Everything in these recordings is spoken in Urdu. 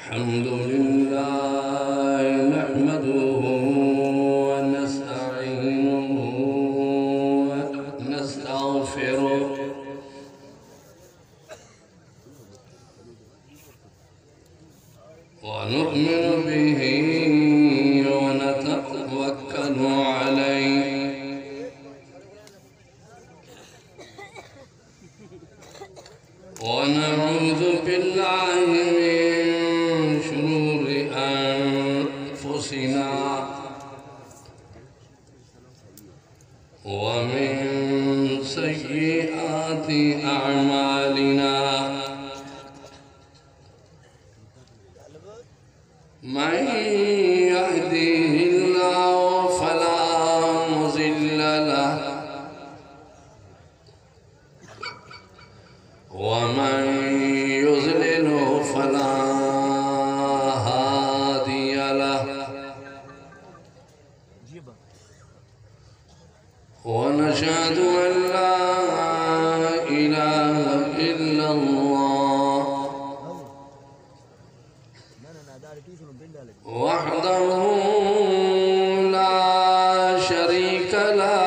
الحمد لله نحمده ونستعينه ونستغفره ونؤمن به ونتوكل عليه ونعوذ بالله من شرور أنفسنا ومن سيئات أعمالنا من يهده الله فلا مضل له ومن يضلل فلا هادي له ونشهد أن لا إله إلا الله وحده لا شريك له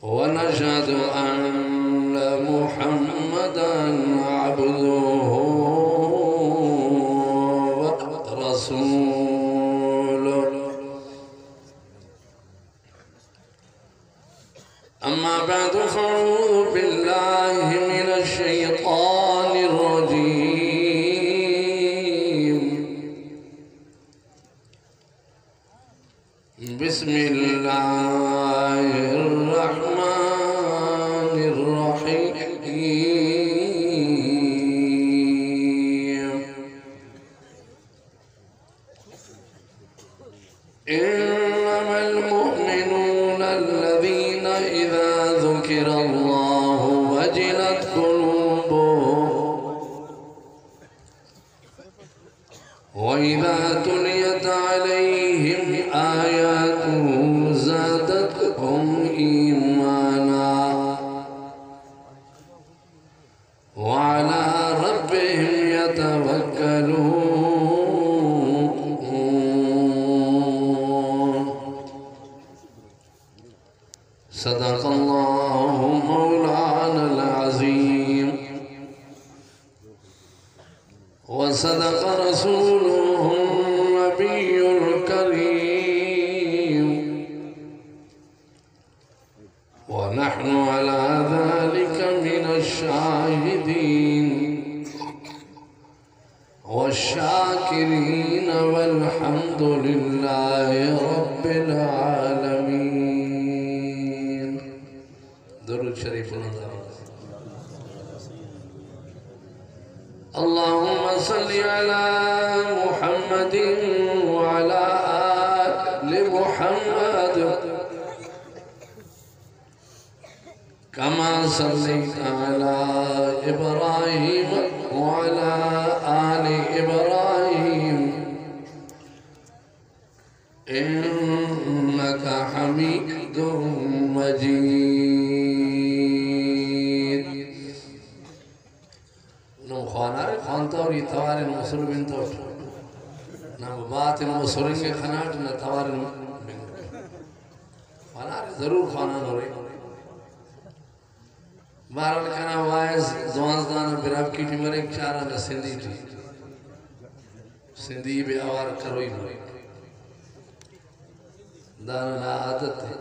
ونشهد أن محمدًا عبده ورسوله أما بعد فأعوذ بالله من الشيطان الرجيم بسم الله الرحمن الرحيم إنما المؤمنون الذين إذا ذكر الله وجلت قلوبهم وإذا تليت عليهم آياته زادتهم إيمانا وعلى ربهم يتوكلون صدق الله مولانا العظيم وصدق رسوله النبي الكريم ونحن على ذلك من الشاهدين والشاكرين والحمد لله رب العالمين. درود شريف اللهم صل على محمد وعلى آل محمد كما صليت على إبراهيم وعلى آل إبراهيم إنك حميد مجيد. نم خوانار خوانتاوری توارن مسلمین توٹ نم باطن مسلمین کے خناٹ نہ توارن خوانار ضرور خوانان ہو رہے بارال کنا وائز دوانزدان براب کی ٹی مرک چارا نہ سندھی تھی سندھی بے آوار کروئی ہوئی دانا عادت ہے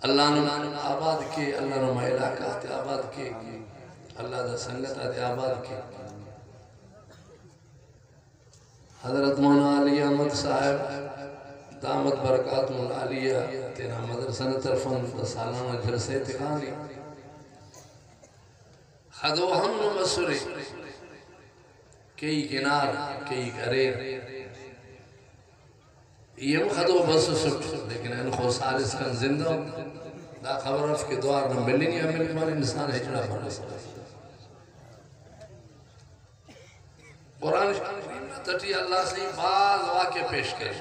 اللہ نے آباد کے اللہ نے علاقہ آتے آباد کے اللہ دا سنگت آتے آباد کے حضرت مولانا علی احمد صاحب دامت برکات مولانا علیہ تینا مدرسہ طرفاً سالانہ جلسے تقانی خدو ہم نمسرے کئی کنار کئی گریر یہ خدو بس سٹ لیکن ان خو سالس کن زندہ دا خبر اف کے دوار نہ ملیں یا ملیں مال انسان ہجڑا بنا سکتا قرآن تٹی اللہ سے بعض واقع پیش کریں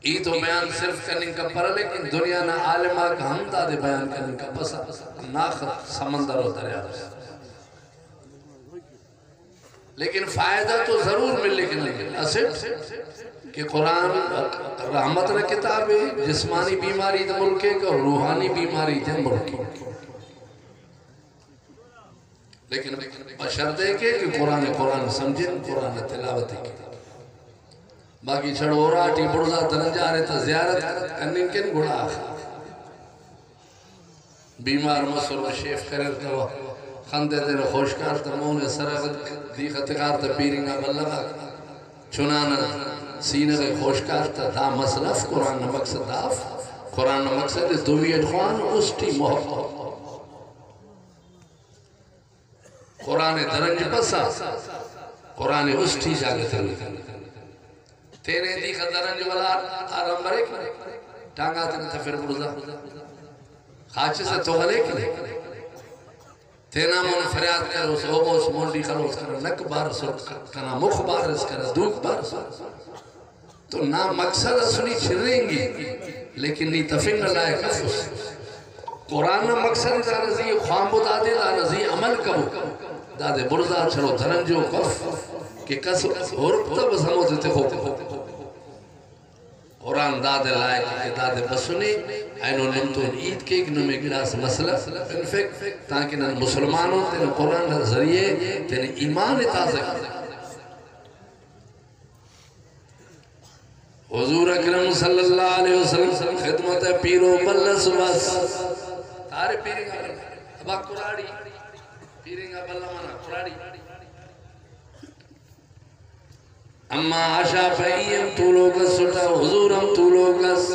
ای تو بیان صرف کرنے کا پر لیکن دنیا نہ عالمہ کا ہم دادے بیان کرنے کا پسا ناخت سمندر و دریا لیکن فائدہ تو ضرور مل لیکن اسٹ کہ قرآن رحمت نہ کتاب ہے جسمانی بیماری دے ملکے کا اور روحانی بیماری دے ملکے لیکن بشرط ہے کہ قرآن سمجھیں قرآن تلاوت کی باقی چھڑو راٹی بڑھزا تنن جا رہے تا زیارت کرنے کن گھڑا آخا بیمار مصر و شیف کرر کرو خندے دیر خوشکار تا مونے سرغت دی خطقار تا پیرنگا بلغا چنانا سینہ دے خوشکار تا دا مسلف قرآن مقصد داف قرآن مقصد دویت خوان اسٹی محبت قرآن درنج پسا قرآن اسٹی جاگت ہے تیرے دیکھا درنج والا آرام بریک ٹانگا تنتا پھر برزا خاچے سے تو غلے کی تینا من فریاد کرو اس اوگوس مونڈی خلوص کرو نک بار سو کنا مخ بارس کرو دوک بار سو تو نا مقصد سنی چھریں گی لیکن نی تفنگ لائے کفس قرآن مقصد دا نزی خوام بتا دے دا نزی عمل کرو دادے برزا چھڑو دھرنجو کف کہ کس ہرکتا بس ہمو دیتے ہو قرآن دادے لائے کہ دادے بسنی اینو نمتون عید کے ایک نمی گراس مسئلہ انفیک تاکہ نن مسلمانوں تینے قرآن ذریعے تینے ایمان تازہ حضور اکرم صلی اللہ علیہ وسلم خدمت پیرو بلس بس تارے پیرنگا بلس ابا قرآڑی پیرنگا بلس مانا قرآڑی اما عشا فئیم تو لوگس سٹا حضورم تو لوگس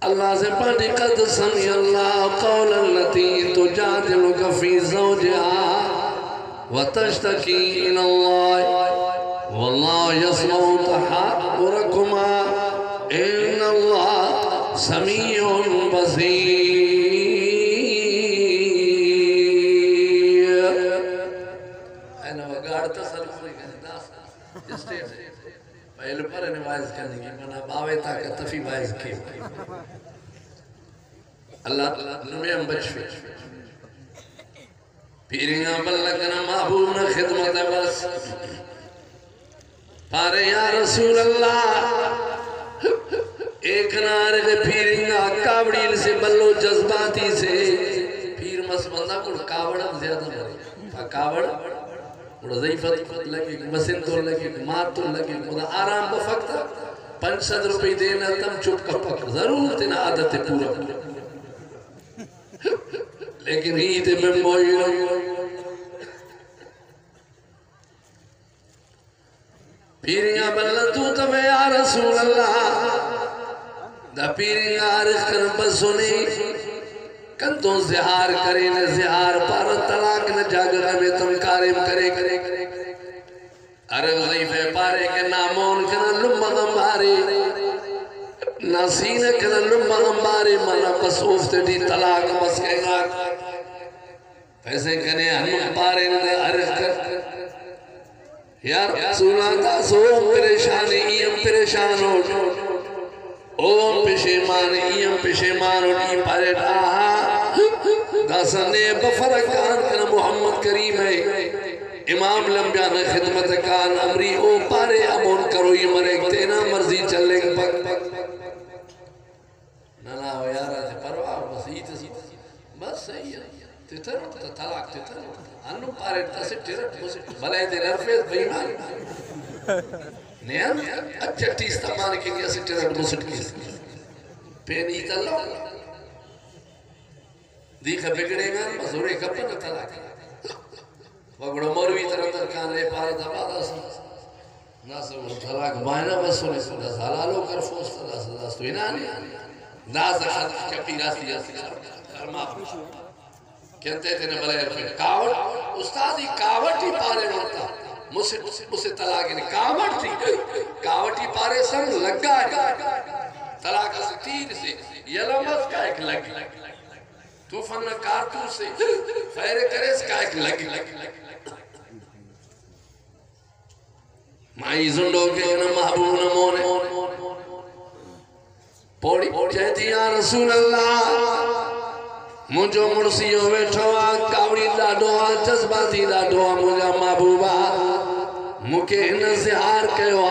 اللہ سے پڑھے قد سمی اللہ قولا لتی تجادلک فی زوجہا وتشتکی الاللہ واللہ یسمع تحاورکما ان اللہ سمیع بصیر پہلے پر انہیں وائز کرنے کی منا باوے تاکہ تفی وائز کی اللہ نمیم بچوے پیرنگا بلکنا محبوبنا خدمت بس پارے یا رسول اللہ ایک نارے دے پیرنگا کاوڑیل سے بلو جذباتی سے پیر مسمندہ کل کاوڑا زیادہ مرے کاوڑ اور ضعیفت لگے مسن تو لگے مات تو لگے خدا آرام بفقتا 500 روپے دینا تم چپ کا پک ضرور تینا عادت پورا لیکن ہی تے میں موئی پیرنگا بلن تو تمہیں یا رسول اللہ دا پیرنگا عرض کر بسونے کنتوں زہار کرے نہ زہار پار طلاق نہ جاگرہ میں تم کارم کرے عرض ضعیفے پارے کہ نامون کنا لمہ غمبارے ناسینہ کنا لمہ غمبارے منا بسوف تیٹی طلاق بس کہنا پیسے کنے ہم پارے نہ عرض کر یا رسول اللہ سوم پریشانی ایم پریشان ہو اوم پشیمان ایم پشیمان اٹھی پارے ڈاہا داسنے بفرکان کنا محمد کریم ہے امام لمبیان خدمت کان امری او پارے امون کرو یہ مرے تینا مرضی چلے گا پک نانا ہو یارا جے پرواہ بس ہی تسی بس صحیح ہے تیتر طلاق تیتر انو پارے تسی ٹرٹ بلائے دے نرفیز بھئی نیام اچھا ٹیس تمان کے لئے سی ٹرٹ مسٹ کی پینی تلو دیکھا بگڑے گا مزورے کپن طلاق وگڑو مروی طرح در کان لے پارا دبادا سی ناسا وہ طلاق بائنا بس سنے سنے حلالو کر فوستا داستا داستو انانی ناسا خط چپی راستی جاتی کرما کہتے تھے نے بلائے رفے کاوٹ استادی کاوٹی پارے ہوتا مجھے طلاق نے کاوٹی پارے سن لگا ہے طلاق سے تیر سے یلمت کا ایک لگ تو فن کارتو سے فیر کرے اس کا ایک لگ مائی زندو کے ان محبوب نمونے پوڑی چہتی یا رسول اللہ مجھو مرسیوں بیٹھو کاوڑی لاڈو جذباتی لاڈو مجھا محبوبہ مکے نزہار کہو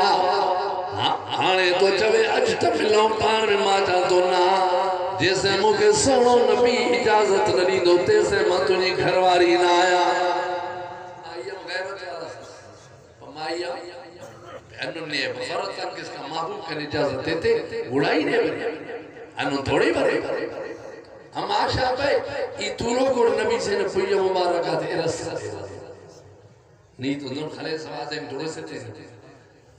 آنے تو چوے اجت ملوں پان میں ماتا تو نا جیسے مکے سنو نبی اجازت نلی دو تیسے ماں تجھے گھرواری نہ آیا آئیم غیبت والا پمائیا انہوں نے بفرت کر کس کا محبوب کا اجازت دیتے اڑائی نہیں بنے انہوں تھوڑی بنے ہم آشا پہ ای تولو کو نبی سے نے پویا مبارکات ارس نہیں تو دن خلے سواد ایک دوڑے سے تھے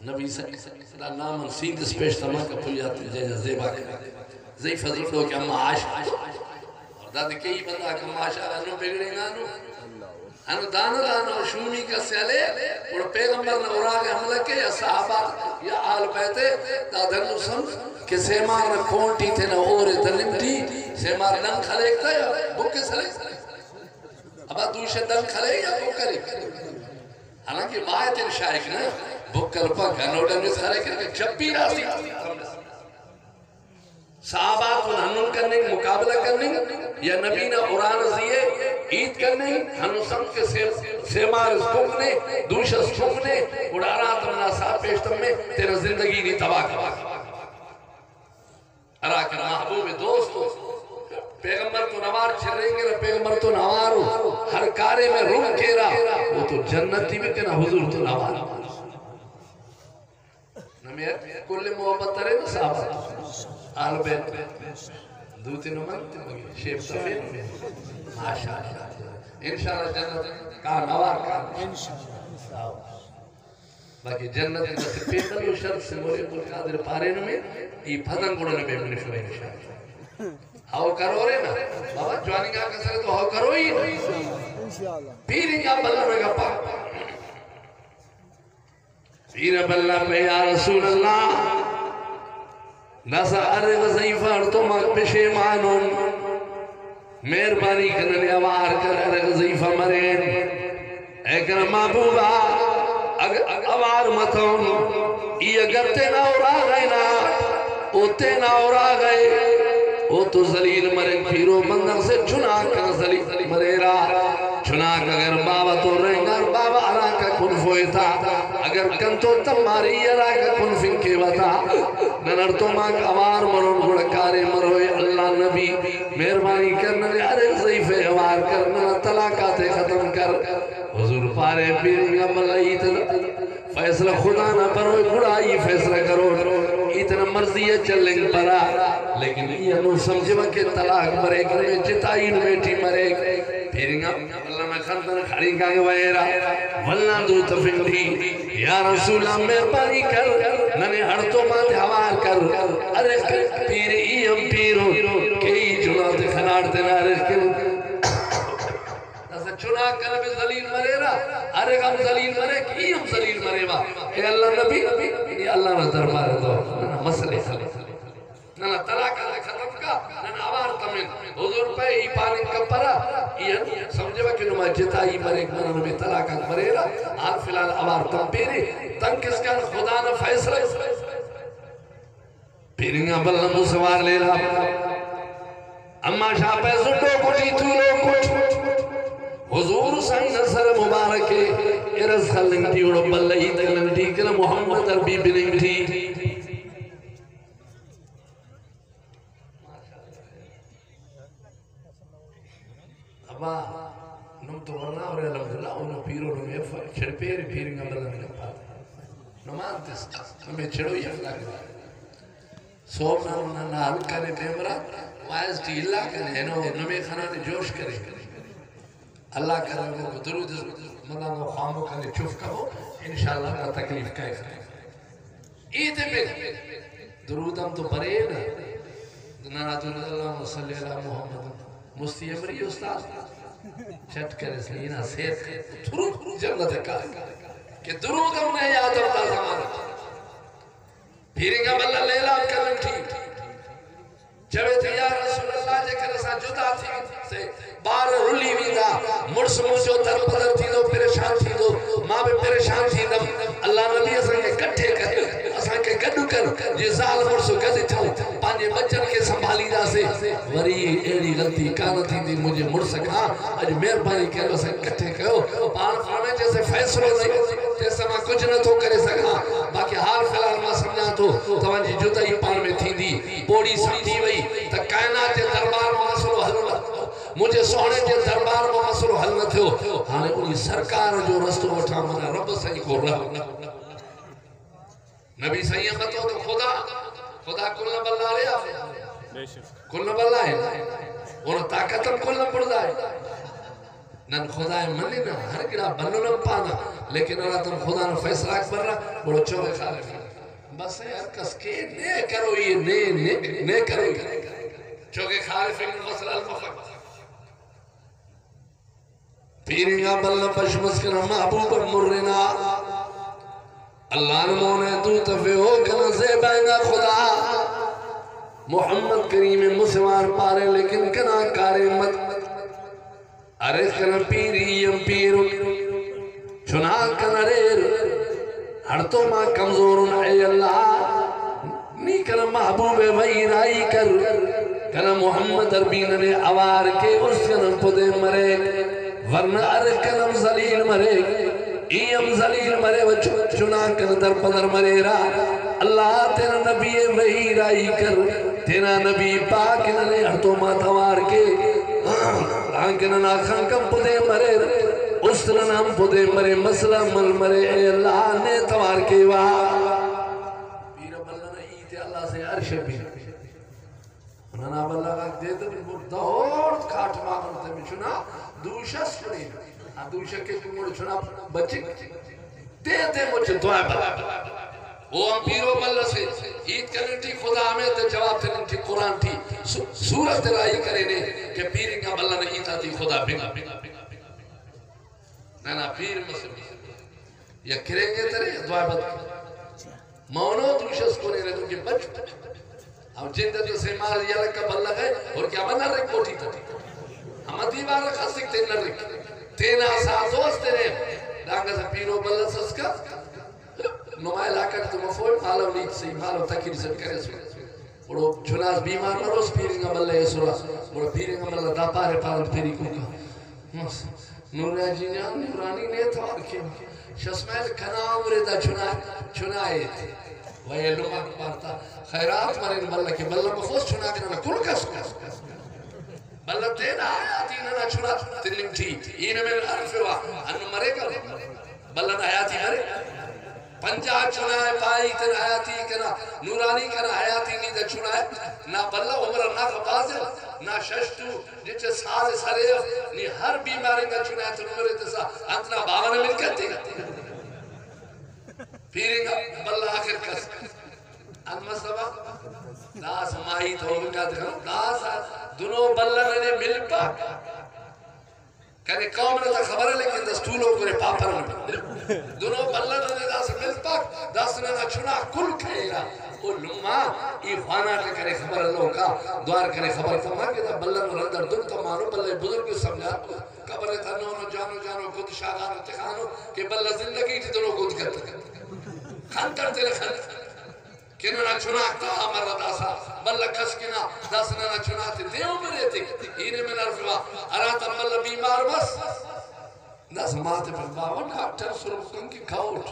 نبی صلی اللہ نامن سید اسپیش تمام کا پویا تجھے زیبا کرا زی فضل دو کہ ہم آشا اور داد کئی بندہ کہ ہم آشا انہوں بگڑے گا انہوں دانا شومی کا سیلے اور پیغمبر نے اراغ حملہ کے یا صحابہ یا آل بیتے دادن سمجھ کہ سیمار نہ کھونٹی تھے نہ اور دلم تھی سیمار دن کھلے تھا یا بکے سلے ابا دوشے دن کھلے یا بکرے حالانکہ باعت شائق نا بکر پا گھنوڑا میں کھلے کہ جب بھی راسی صحابات ہنن کرنے مقابلہ کرنے یا نبی نہ قرآن زیے عید کرنے ہنو سم کے سیمار سکنے دوشہ سکنے اڑارا تمنا صاحب پیشتم میں تیرا زندگی نہیں تباہ کر اراکر محبوب دوستو پیغمبر تو نوار چھریں گے پیغمبر تو نوارو ہر کارے میں روح کھیرا وہ تو جنتی میں کہنا حضور تو نوارو نمیر کل محبت ترے نا صحابہ آل بیت دوتی نمانتے مگی شیف سفید میں ماشاءاللہ انشاءاللہ جنت کا نوار کا باقی جنت جنت پیدل و شرط سے مولی قدر پارے میں یہ پھدن گوڑا نے بیمنے شوئے انشاءاللہ ہاو کرو رہے نا بابا جوانی کا کسر تو ہاو کرو ہی پیری کا بلہ میں گپا پیر بلہ میں یا رسول اللہ نسا ارغ زیفر تو مقبشے مانون مہربانی کرنے آوار کر ارغ زیفر مرین ایکن محبوبہ آوار متون یہ اگر تینا اورا گئے نا او تینا اورا گئے او تو ذلیل مرن پیرو بندر سے چناک کر ذلیل مریرا چناک اگر بابا تو رنگر بابا عراقہ کنفوئی تھا اگر کنتو تمہاری عراقہ کنفن کے بتا ننر تو مانگ اوار مرون گڑکارے مروئے اللہ نبی مہربانی کرنے ارے ضعیفے اوار کرنے طلاقات ختم کر حضور پارے پیرنگ ملائی فیصلہ خدا نہ پروئے گڑائی فیصلہ کرو اتنا مرضی ہے چلیں پرا لیکن یہ نو سمجھے کہ طلاق مرے گھر میں جتائی بیٹی مرے پھرنگا اللہ میں خندن کھڑی کھاگے ویرا واللہ دو تفنگی یا رسول اللہ مہربانی کر ننے ہر تو مات حوار کر ارے پیری ایم پیرو کئی جنات کھناڑ دینا رشکل چنا کر بھی ذلیل مرے را ارے ہم ذلیل مرے کی ہم ذلیل مرے با اے اللہ نبی یہ اللہ نہ دربار دو مسئلے نہ طلاق ختم کا نہ آوار تمن حضور پہ ہی پانی کا پرا یہ سمجھے با کہ نما جتائی مرے گا نہ میں طلاق مرے را آج فلال آوار تم پیرے تن کس کا خدا نہ فیصلہ پیرنگا بلندو سوار لے رہا اما شاہ پہ زندو کٹی تولو کٹ حضور سائن نصر مبارکے ارز خلنگ تھی اڑو بلہی تکلنگ تھی کہ محمد عربی بننگ تھی ابا نم تو ورنا اور الحمدللہ انہوں پیرو نمی چھڑ پیری پیرنگا بلنگ لپا نمانتس ہمیں چھڑو یہ اللہ کے سوم نہ نال کرے پیمرا وائز ٹی اللہ کرے نمی خانہ جوش کرے اللہ کرے وہ درود مدام و خامو کرے چوف کرو انشاءاللہ کا تکلیف کا اخلاق عید میں درود ہم تو پڑھے نا نارات اللہ صلی اللہ محمد مستی امری استاد چٹ کر اس لیے نا سیت درود جنت کا کہ درود ہم نے یاد رکھتا زمانہ پھیرنگا بلہ لیلہ کرن تھی جبے تھی یا رسول اللہ جے کرسا جدا تھی سے بار رلی ویدہ مرس مجھو در بدر تھی دو پریشان تھی دو ماں بھی پریشان تھی دو اللہ نبی اساں کے کٹھے کر اساں کے گڈ کر جے زال مرسو گڈ تھو پانجے بچن کے سنبھالی دا سے وری ایڑی غلطی کان تھی دی مجھے مڑ سکا اج مہربانی کر اساں کٹھے کیو پان فرمائے جیسے فیصلو نہیں جیسے ما کچھ نہ تو کرے سکا باقی حال فی الحال ما سمجھا تو توان جی جدائی پان میں تھی دی پوڑی سمجھی وئی تا کائنات کے دربار میں مسئلو حل نہ مجھے سونے کے دربار میں مسئلو حل نہ تھو ہانے انہی سرکار جو رستو اٹھا منا رب سہی کو رہا نبی سہی بتو تو خدا کل نہ بلنا رہا کل نہ بلنا ہے انہوں طاقتم کل نہ پڑھا ہے نن خدا منی نہ ہر گڑا بنو نہ پانا لیکن اللہ تم خدا نہ فیصلہ اکبر رہا بڑو چوبے خالف بس ہے کس کے نے کرو یہ نے کرو یہ چوکے خالف مسئلہ المفق پیرنگا بلنا پشمس کرنا محبوب مرنا اللہ نمونے تو تفے ہو کنا زیبائنگا خدا محمد کریم مسلمان پارے لیکن کنا کارے مت ارے کنا پیریم پیرو چنا کنا ریر ہر تو ماں کمزورن اے اللہ نی کنا محبوب وہی رائی کر کنا محمد اربین نے آوار کے اس کنا پدے مرے ورنہ ارکنم زلیل مرے ایم زلیل مرے و چنا کن در پدر مرے را اللہ تیرا نبی وحی رائی کر تیرا نبی پاک نے ہرتو ماتوار کے آنکن ناکھاں کم پدے مرے اس نام پدے مرے مسئلہ مل مرے اے اللہ نے توار کے واہ پیر بلنا نہیں تے اللہ سے عرش بھی انہاں بلنا کا دے دے دوڑ کھاٹ مانتے میں چنا دوشہ سنی دوشہ کے کنگوڑ چنا بچے دے دے مجھے دعائیں بلا وہ ہم پیرو بلہ سے عید کرنے تھی خدا ہمیں تے جواب تھی تھی قرآن تھی سورت رائی کرنے کہ پیرنگا بلہ نہیں تھا تھی خدا بنا نا پیر مسلم یا کریں گے ترے دعائیں بلا مونو دوشہ سکونے رہے تو کہ بچ اب جن دے تو سے مال یا لکا بلہ گئے اور کیا بنا رکھ کوٹی تھی ہم دیوار رکھا سکتے نہ رکھ تینا سا دوست نے ڈانگا سا پیرو بلہ سسکا نمائے علاقہ تو مفہوم مالو نیچ سے مالو تکیر سے کرے سو بڑو چناز بیمار مروس پیرنگا بلہ یہ سورا بڑو پیرنگا بلہ دا پارے پارے پیری کو کا نورہ جنیان نورانی نے تھوار کے شسمیل کنا عمرے دا چنائے تھے وہی لمک پارتا خیرات مرین بلہ کے بلہ مفوس چنا کرنا کل کس بلہ دینا آیاتی ننا چنا تلنگ تھی این میں عرف ہوا انو مرے گا بلہ نا آیاتی مرے پنجا چنائے پائی تن آیاتی کنا نورانی کنا آیاتی نہیں دا چنائے نا بلہ عمر نا خبازل نا ششتو جچے سال سرے نی ہر بیماری کا چنائے تن عمر تسا انتنا باوانا مل کرتی پیرنگا بلہ آخر کس المصطفہ داس ماہی تو ہوگا دکھنا داس دنوں بلہ نے مل پا کہنے قوم نے تا خبر ہے لیکن دستولوں کو نے پاپر میں دنوں بلہ نے داس مل پا داس نے چھنا کل کھے گا وہ لما ای خوانا کے کرے خبر اللہ کا دوار کرے خبر فرما کہ تا بلہ نے رندر دن تمانو بلہ بزرگ سمجھا قبر تا نونو جانو کد شاگانو تخانو کہ بلہ زندگی تھی دنوں کد کرتا خانتر تیرے خانتر کنو نا چناکتا آمر داسا بلہ کسکنا داسنا نا چناکتے دیو مرے تک ہینے میں نرفوا اراتا بلہ بیمار بس داس ماتے پر باوا ڈاکٹر سرکن کی کھاؤٹ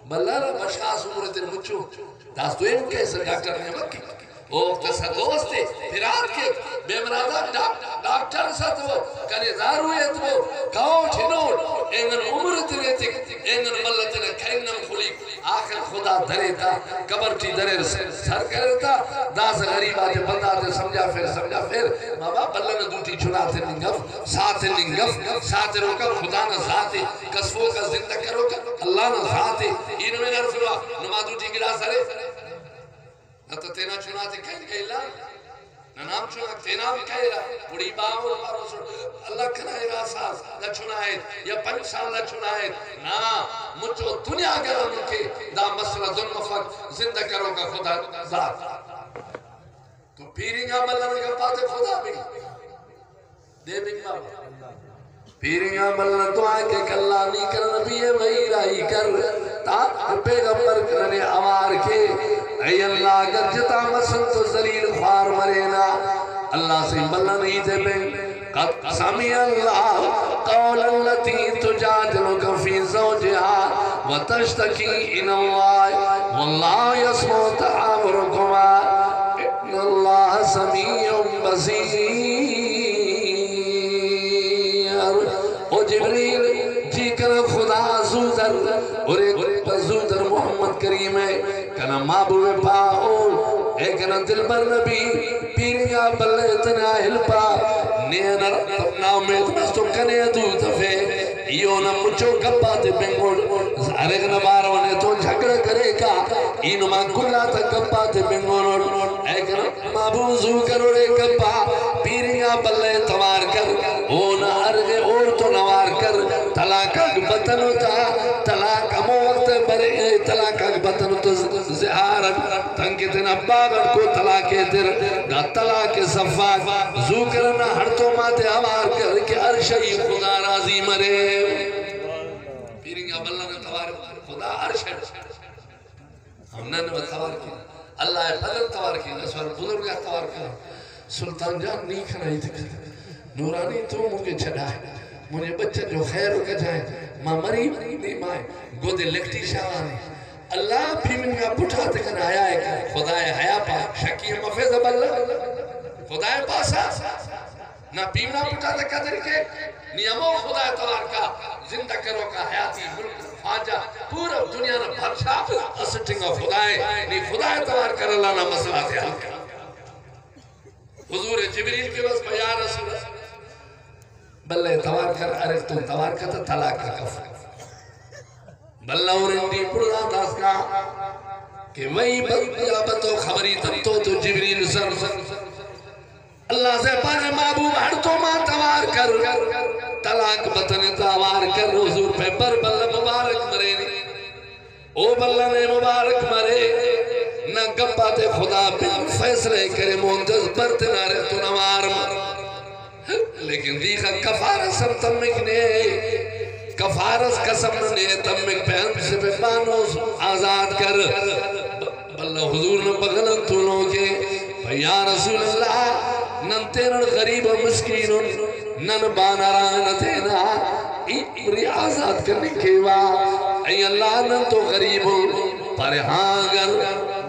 بلہ را بشاس عمرت مچو داس تو ایم کیسے ڈاکٹر نے مکی وہ تسا دوستے پھرات کے بے مرادہ ڈاکٹر سا تو کنے دارویت وہ کھاؤٹ ہنوٹ اینگن عمرت تک اینگن بلہ تنے کھینم کھلی آخر خدا دریتا قبر ٹی درے سر کرتا داس غریب آتے بندہ آتے سمجھا پھر بابا بلہ نے دوٹی چھناتے ننگف ساتھ روکا خدا نہ ذاتے قصفوں کا زندہ کرو کا اللہ نہ ذاتے ان میں نرفوا نما دوٹی گرا سرے نہ تو تینا چھناتے کہیں گے اللہ نام چھنا تینا بھی کہے رہا بڑی باہو اللہ کھنائے رہا ساس نہ چھنائے یا 5 سال نہ چھنائے نا مجھو دنیا گرہ ملکے دا مسئلہ دن مفق زندہ کرو کا خدا ذات تو پیرنگا ملہ نے کہا پاتے خدا بھی دے بکنا پیرنگا ملہ دعا کے کلہ نہیں کر نبی وہی رائی کر تا پیغمبر کرنے آوار کے اے اللہ اگر جتا مسن تو ذلیل خوار مرینا اللہ سے بلہ نہیں دے بے قد سمع اللہ قول التي تجادلك في زوجها وتشتكي إلى الله والله يسمع تحاوركما إن الله سميع بصير او جبریل جی کر خدا زودر اور ایک زودر محمد کریم ہے کنا محبوب پاؤ اے کنا دل بر نبی پیریا بلے اتنا ہلپا نینا تبنا امید مستو کنے دو دفے یہ نہ مچو گپا تے بنگوڑ زارے نبارو نے تو جھگڑ کرے گا اینو ماں کلا تا گپا تے بنگوڑ اے کنا محبوب زو کرو رے گپا پیریا بلے توار کر او نہ ارغے اور تو نوار کر طلاق بطن ہوتا طلاق امو وقت برے طلاق بطن ہوتا زہارت تنکتن اباغن کو طلاق در گا طلاق صفاق زو کرنا ہر تو ماتے آوار کر کہ عرشی خدا راضی مرے پیرنگا بلہ نے توار خدا عرش ہم نے توار کی اللہ فضل توار کی نسوار بزرگا توار کی سلطان جان نہیں کھنائی تھی نورانی تو مجھے چھڑا ہے مجھے بچہ جو خیر کا جائے ماں مری نہیں مائے گودے لکھتی شاوانی اللہ بھی من کا پٹھا تکن آیا ہے کہ خدای حیا پا شکی مفیض اب اللہ خدای پاسا نہ پیمنا پٹھا تکا درکے نیمو خدای توار کا زندہ کرو کا حیاتی ملک فاجہ پورا دنیا نہ بھرشا اسٹنگ خدای نہیں خدای توار کر اللہ نہ مسئلہ تھے حل کر حضور جبریل کے بس یا رسول بلے توار کر عرف تو توار کا تا طلاق کا کفر بلہ اور اندی پڑھا داس کا کہ وہی بطو خبری تب تو جبریل سر اللہ سے پانے محبوب ہر تو ماں توار کر طلاق بطن توار کر حضور پہ پر بلہ مبارک مرے او بلہ نے مبارک مرے نہ گپاتے خدا بن فیصلے کرے مونجز برتے نہ رہے تو نوار مر لیکن دیکھا کفارس ہم تمک نے کفارس قسم نے تمک پہ ہم سے پہ بانوس آزاد کر بلہ حضور نے بغلن تو لوگے یا رسول اللہ نن تیرن غریب و مسکین نن بانارا نتینا ایمری آزاد کرنے کے بعد اے اللہ نن تو غریب پر ہاں اگر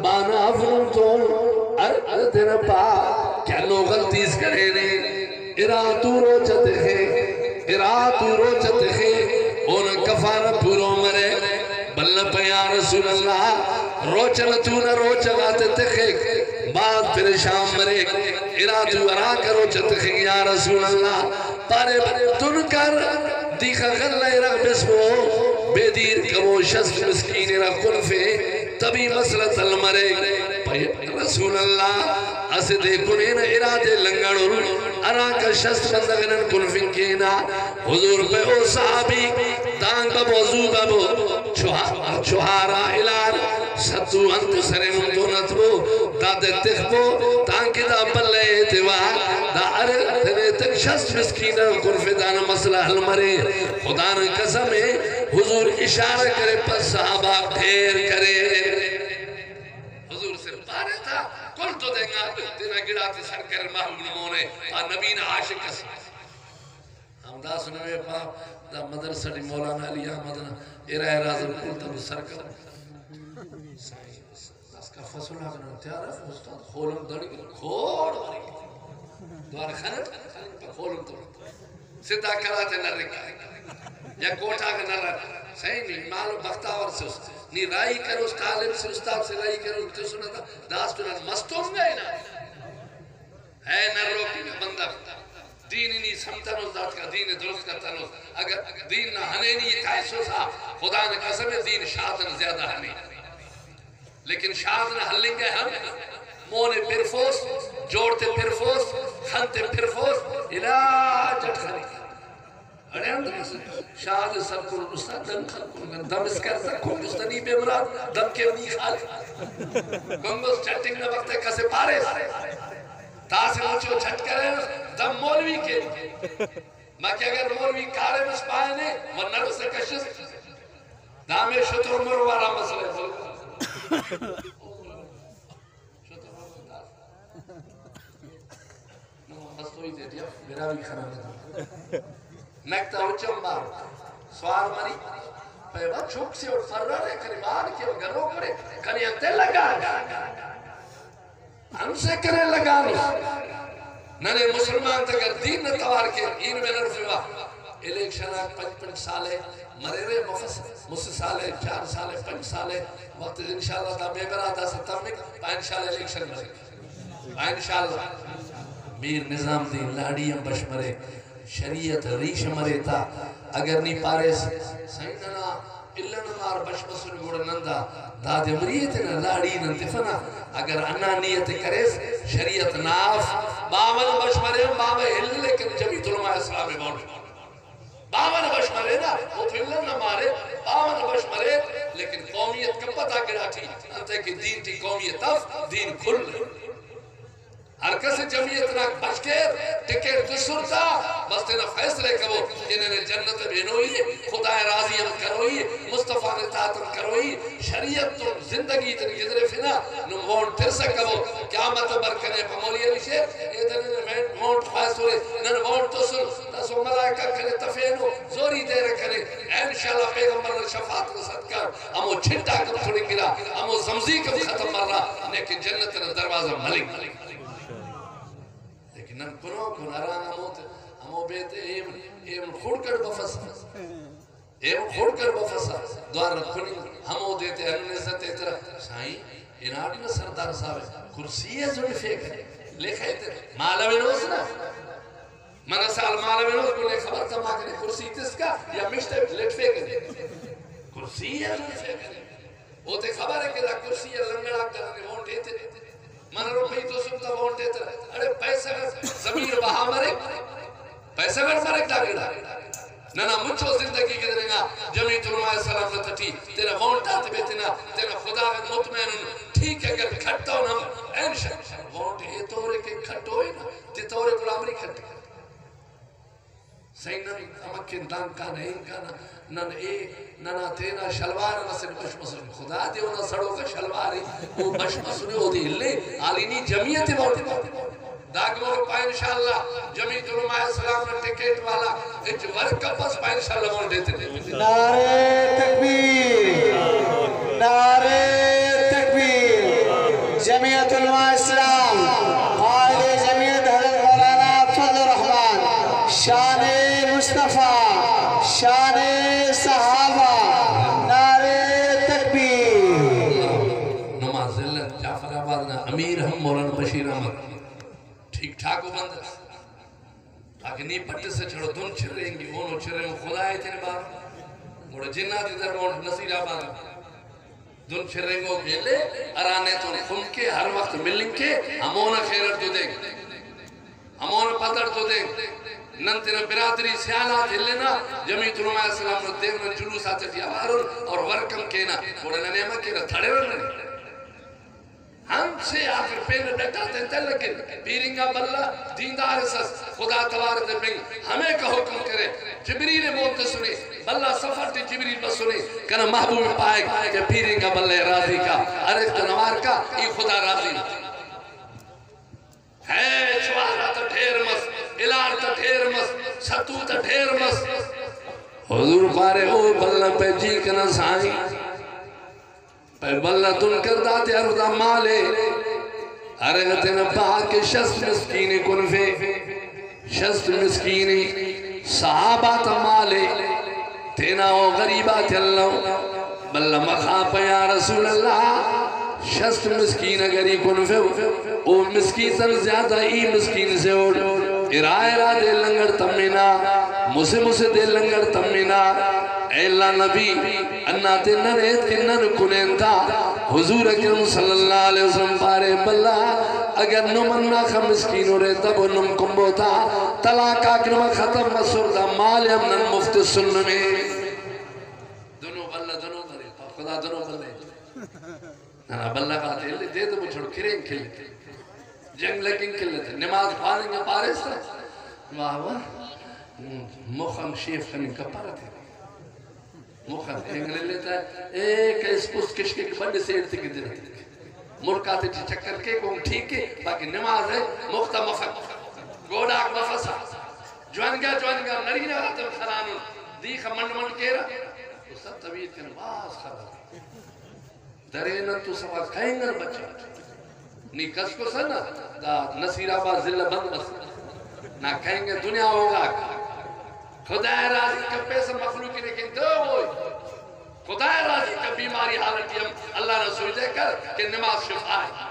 بانا افرن تو تیرا پا کیا لوگ غلطیز کرے نے اراتو روچت ہے اور کفارہ پورو مرے بلہ پہ یا رسول اللہ روچن تو نہ روچناتے تخیق بعد پھر شام مرے اراتو ارا کر روچت ہے یا رسول اللہ پارے تن کر دیکھا غلہ رغ بسمو بے دیر کمو شست مسکین رغ قلفے تبھی مسئلہ تل مرے رسول اللہ اسے دیکھنے نا ارادے لنگڑوں اراکا شست بندگنن قلفن کینا حضور پہ او صحابی دانگ بابو زو بابو چوہارا الار ستو انتو سرمون دونت بو داد تخبو تانکی دا بلے اتوا دا ارے تک شست مسکینہ قلف دانا مسئلہ حل مرے خدا نے قسم ہے حضور اشارہ کرے پس صحابہ پھیر کرے حضور صرف پارے تھا کل تو دیں گا تینا گڑاتی سر کر محبوب نمونے نبین عاشق کسی ہم دا سنوے پا دا مدرسہ دی مولانا علی احمدنا ارائے رازم کلتا بھی سر کر اس کا فصل آگنا تیارا استاد کھولم دڑی کھوڑ دوار خانت کھولم دڑی سدھا کراتے نہ رکھا یا کوٹا کا نہ رکھا صحیح نہیں مالو بختاور سے نہیں رائی کرو اس طالب سے استاد سے رائی کرو تو سنتا داستونا مستوں گئے نا ہے نہ روکی میں بندہ دین نہیں سمتنوز ذات کا دین درست کرتنوز اگر دین نہ ہنے نہیں تائسو سا خدا نے قسم دین شاہدن زیادہ ہنے لیکن شاہدن حلیں گے ہم مونے پرفوس جوڑتے پرفوس خنتے پرفوس علاجت خلی اڑے اندر شاہد سب کو استاد دم خلقوں دم اس کر سکوں استانی بے مراد دم کے نہیں خالی گنگوز چٹنگ نہ وقت کسے پارے تاسے مجھو چھٹ کرے دم مولوی کے ماں کہ اگر مولوی کارے میں سپائے نے ورنہ سے کشش دامے شتر مروارا مسئلہ مستوئی دے دیا میرا بھی خراب ہے نکتا اچھم بار سوار مری پیبا چھوک سے اور فرہ رہے کریمان کے گھروں کرے کریتے لگا ہم سے کرے لگا ننے مسلمان تگر دین نتوار کے این میں نرفیوا الیکشن آگ 5 سالے مرے رہے مس سالے 4 سالے 5 سالے وقت انشاءاللہ تا میں براتا ستمک پا انشاءاللہ الیکشن مرے پا انشاءاللہ میر نظام دین لاڑی امبش مرے شریعت ریش مرے تا اگر نہیں پارے سائننا اللہ نمار بش مسل گوڑ نندا داد امریت نا لاڑی ننتفنا اگر انا نیت کرے شریعت ناف باون بش مرے بابا ہل لیکن جمیت علماء اسلام باؤنڈ باون بش مرے نا وہ تو اللہ نمارے باون بش مرے لیکن قومیت کب پتا کرا تھی انتے کہ دین تھی قومیت تف دین کھل ہر کسی جمعیت ناک بچ کے ٹکر دسر تا بس تینا فیصلے کبو جنہیں نے جنت بینوئی خدا راضی ہم کروئی مصطفیٰ نے تعتم کروئی شریعت تو زندگی تن گزرے فینا نو وونٹ ترسا کبو قیامت برکنے پا مولی علی شیر ایدن وونٹ فیصلے نن وونٹ تسل تسو ملائکہ کنے تفینو زوری دے رکھنے انشاءاللہ پیغمبر شفاعت کو صدقہ ہمو چھنٹا کم تھوڑی گرا ہمو زمزی کم ختم مر رہا لیکن جنت نے دروازہ ملک نن کنو کن اران ہمو بیتے ایم کھوڑ کر بفسا دوار کنی ہمو دیتے انیزت اترا سائیں اناڑی نا سردار صاحب کرسی ہے زوڑی فیک ہے لکھا ہے مالا بینوز نا منہ سال مالا بینوز کو لے خبر تھا ماں کرے کرسی تس کا یا مشتے لٹ فیک ہے کرسی ہے زوڑی فیک ہے وہ تے خبر ہے کہ کرسی ہے لنگڑا کرنے وہن دیتے من روپی تو سنتا وونٹ دیتا ارے پیسے میں زمین بہا مرک پیسے میں مرک ڈاکڑا ننا مچھو زندگی کے درنگا جمعیت علماء السلام نے تٹھی تیرا وونٹ آتے بیتنا تیرا خدا میں مطمئن ٹھیک ہے اگر کھٹا ہوں ہم اینشا وونٹ یہ طورے کے کھٹو ہوئی نا تی طورے غلامری کھٹی صحیح نن امکن دان کا نہیں کانا نن اے ننا تینا شلوار نسل بش مسلم خدا دے ہونا سڑوں کا شلواری وہ بش مسلم ہو دی لے آلینی جمعیت بہتی داگمور پا انشاءاللہ جمعیت علماء اسلام نے ٹکیٹ والا اچھ ورک پس پا انشاءاللہ مول دیتے دے نعرہ تکبیر نعرہ تکبیر جمعیت علماء اسلام قائد جمعیت حضرت مولانا فضل الرحمن شان مصطفیٰ شان صحابہ نعرہ تکبیر نماز اللہ جعفر آباد نا امیر ہم مولانا بشیر احمد ٹھیک ٹھاک ہو بند تاکہ نہیں پٹے سے چھڑو دن چھر رہیں گی اونو چھر رہیں خدا ہے تیرے بار موڑا جنات ادھر مونٹ نصیر آباد دن چھر رہیں گو گھیلے ارانے تو خون کے ہر وقت ملنگ کے ہمونا خیرت تو دیں ہمونا پتر تو دیں نن تیرا برادری سیالات ہلنا جمعیت علماء السلام نے دیونا جلوس آتے تھی آوارن اور ورکم کینا موڑا ننیمہ کینا تھڑے ورننے ہم سے آخر پین ڈٹا دیتے لیکن پیرنگا بلہ دیندار سس خدا توارد بنگ ہمیں کا حکم کرے جبریل موت سنے بلہ سفر تی جبریل بس سنے کنا محبوب پائے کہ پیرنگا بلہ راضی کا عرق نوار کا ای خدا راضی ہے چوارا تا ڈھیر مس الار تا ڈھیر مس ستو تا ڈھیر مس حضور پارے ہو بلہ پہ جی کنا سائیں پہ بلہ تن کردہ تے اردا مالے ارغتن پاک شست مسکین کنفے شست مسکین صحابات مالے تینا او غریبات اللہ بلہ مخاپ یا رسول اللہ شست مسکین اگری کنفے او مسکین سن زیادہ ای مسکین سے اوڑ ارائرہ دے لنگر تمینا مسے دے لنگر تمینا اے اللہ نبی انہا تے نریت کے نن کنین تا حضور اکرم صلی اللہ علیہ وسلم پارے بلہ اگر نمنا خم مسکینو رہے تب نم کمبو تا طلاق اکرم ختم مسور دا مال امنن مفت سن میں دنو بلہ دنو بلے خدا دنو بلے نانا بلہ کہتے ہیں دے دو چھوڑ کریں کھلتے جنگ لگیں کھلتے نماز پھانیں گا پارے سا واہ واہ مخم شیف خمین کا پارا تھے مخن انگلے لیتا ہے ایک اسپوس کشکے کے بندے سیڑ تھی گدے رہتے ملکاتے چی چکر کے کون ٹھیک ہے باقی نماز ہے مختہ مفق گوڑاک مفسا جوانگا نرینہ آتا خرانون دیکھا منڈ کیرا تو سب طبیعت کے نماز خراب درینہ تو سوا کھائیں گا بچہ نی کس کو سنا دا نصیر آباد ذلہ بند بس نہ کہیں گے دنیا ہوگا خدا راضی کا پیسہ مخلوقی لیکن دو ہوئی خدا راضی کا بیماری حالتی ہم اللہ رسول دے کر کہ نماز شفا ہے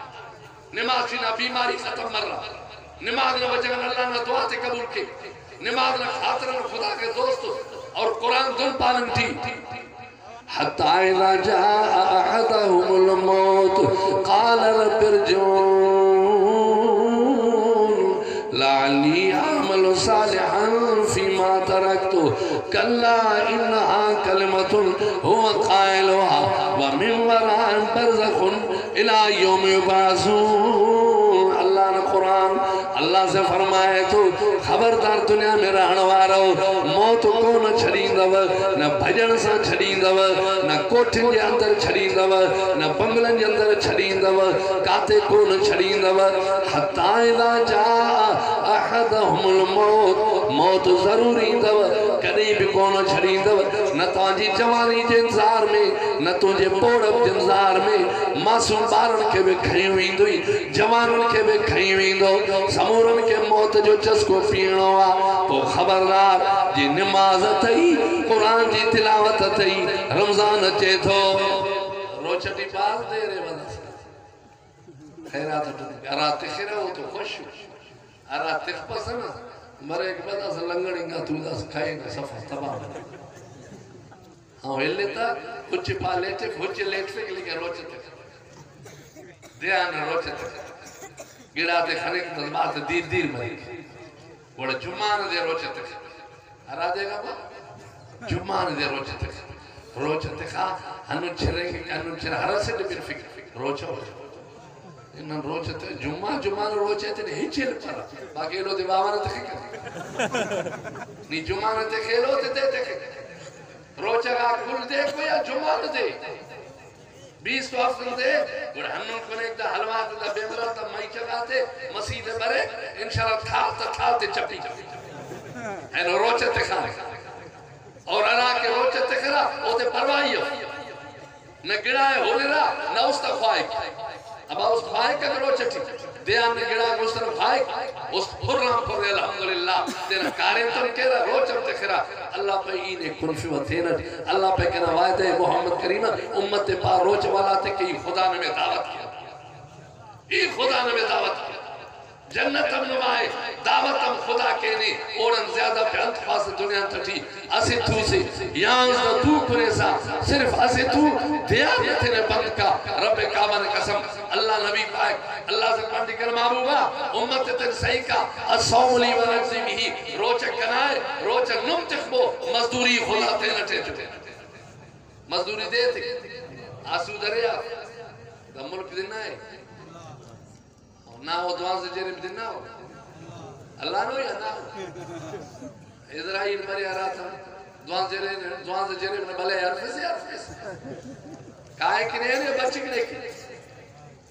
نماز نہ بیماری ختم مر رہا نماز نہ وجہ اللہ نہ دعا تے قبول کی نماز نہ خاطر نہ خدا کے دوستو اور قرآن دن پالن تھی حتی اذا جاء احدهم الموت قال رب ارجعون لعلی اعمل صالحا فيما تركت كلا انها كلمة هو قائلها ومن وراء برزخ الى يوم يبعثون اللہ نے قرآن اللہ سے فرمائے تو خبردار دنیا میں رہنے وارو موت کو نہ چھڑین دو نہ بھجن سا چھڑین دو نہ کوٹھن کے اندر چھڑین دو نہ بنگلن کے اندر چھڑین دو کاتے کو نہ چھڑین دو حتی اذا جاء احدهم الموت موت ضروری دو کدی بھی کو نہ چھڑین دو نہ تانجی جوانی کے انتظار میں نہ تجھے بوڑب کے انتظار میں معصوم بارن کے بھی کھئی ہوئی دوئی جوانن کے بھی کھئی ہوئی دو سمورن کے موت جو جس کو پیڑو آ تو خبردار جی نماز تئی قرآن جی تلاوت تئی رمضان چے تھو روچٹی باز دے رے بند خیرات ارات خیرہ ہو تو خوش ارات پسنا مرے ایک بدا سے لنگڑیں گا تو دا سے کھائیں گا صفحہ تباہ ہاں لیتا کچھ پا لیتے کچھ لیتے لیکن روچتے دیان روچتے گڑا دے کھنے کی تذبات دیر دیر مری بڑا جمعان دے روچتے ہرا دے گا با جمعان دے روچتے خواہ ہنو چھرے گے ہنو چھرے ہرا سے لبیر فکر روچو انہاں روچتے جمعان روچتے نہیں ہچھل پرا باقی لو دیوانا تکھے کریں نہیں جمعان تے کھیلو تے دے تکھے روچہ گا کل دے کو یا جمعان دے 20 تو افضل دے اور ہنوں کو ایک دا حلوات دا بیمرہ دا مائی چگاتے مسیح دے برے انشاءاللہ کھالتے چپی اینو روچتے کھانے اور انا کے روچتے کھرا او تے پروائی ہو نہ گڑائے ہو لے رہا نہ اس تا خواہی اب اس خواہی کا روچتی دیان نے گڑا کو اس طرح خواہی اس پرنام پر الحمدللہ تیرا کارن تم کہہ رہا روچتے کھرا اللہ پہ اینے کنفی و تینت اللہ پہ کہنا وائد محمد کریمہ امت پا روچ والا تے کہ خدا نے میں دعوت کیا یہ خدا نے میں دعوت کیا جنت ہم نمائے دعوت ہم خدا کہنے اوڑن زیادہ پہ انتفاس دنیا تٹھی اسے تو سے یانزہ تو کنے سا صرف اسے تو دیانت نے بند کا رب کعبہ نے قسم اللہ نبی پاک اللہ سے پڑھنے کر محبوبہ امت تن صحیح کا السوم لی و نفسی بھی روچک کنائے روچک نم تخبو مزدوری خدا تینا ٹھے مزدوری دے تھے آسو دریا دا ملک دینا ہے نہ وہ دوان سے جرم دن نہ ہو اللہ نو یا نہ ہو اسرائیل مرے آ رہا تھا دوان سے جرم نے بھلے عرفے سے کائے کنے ہیں بچے کنے کنے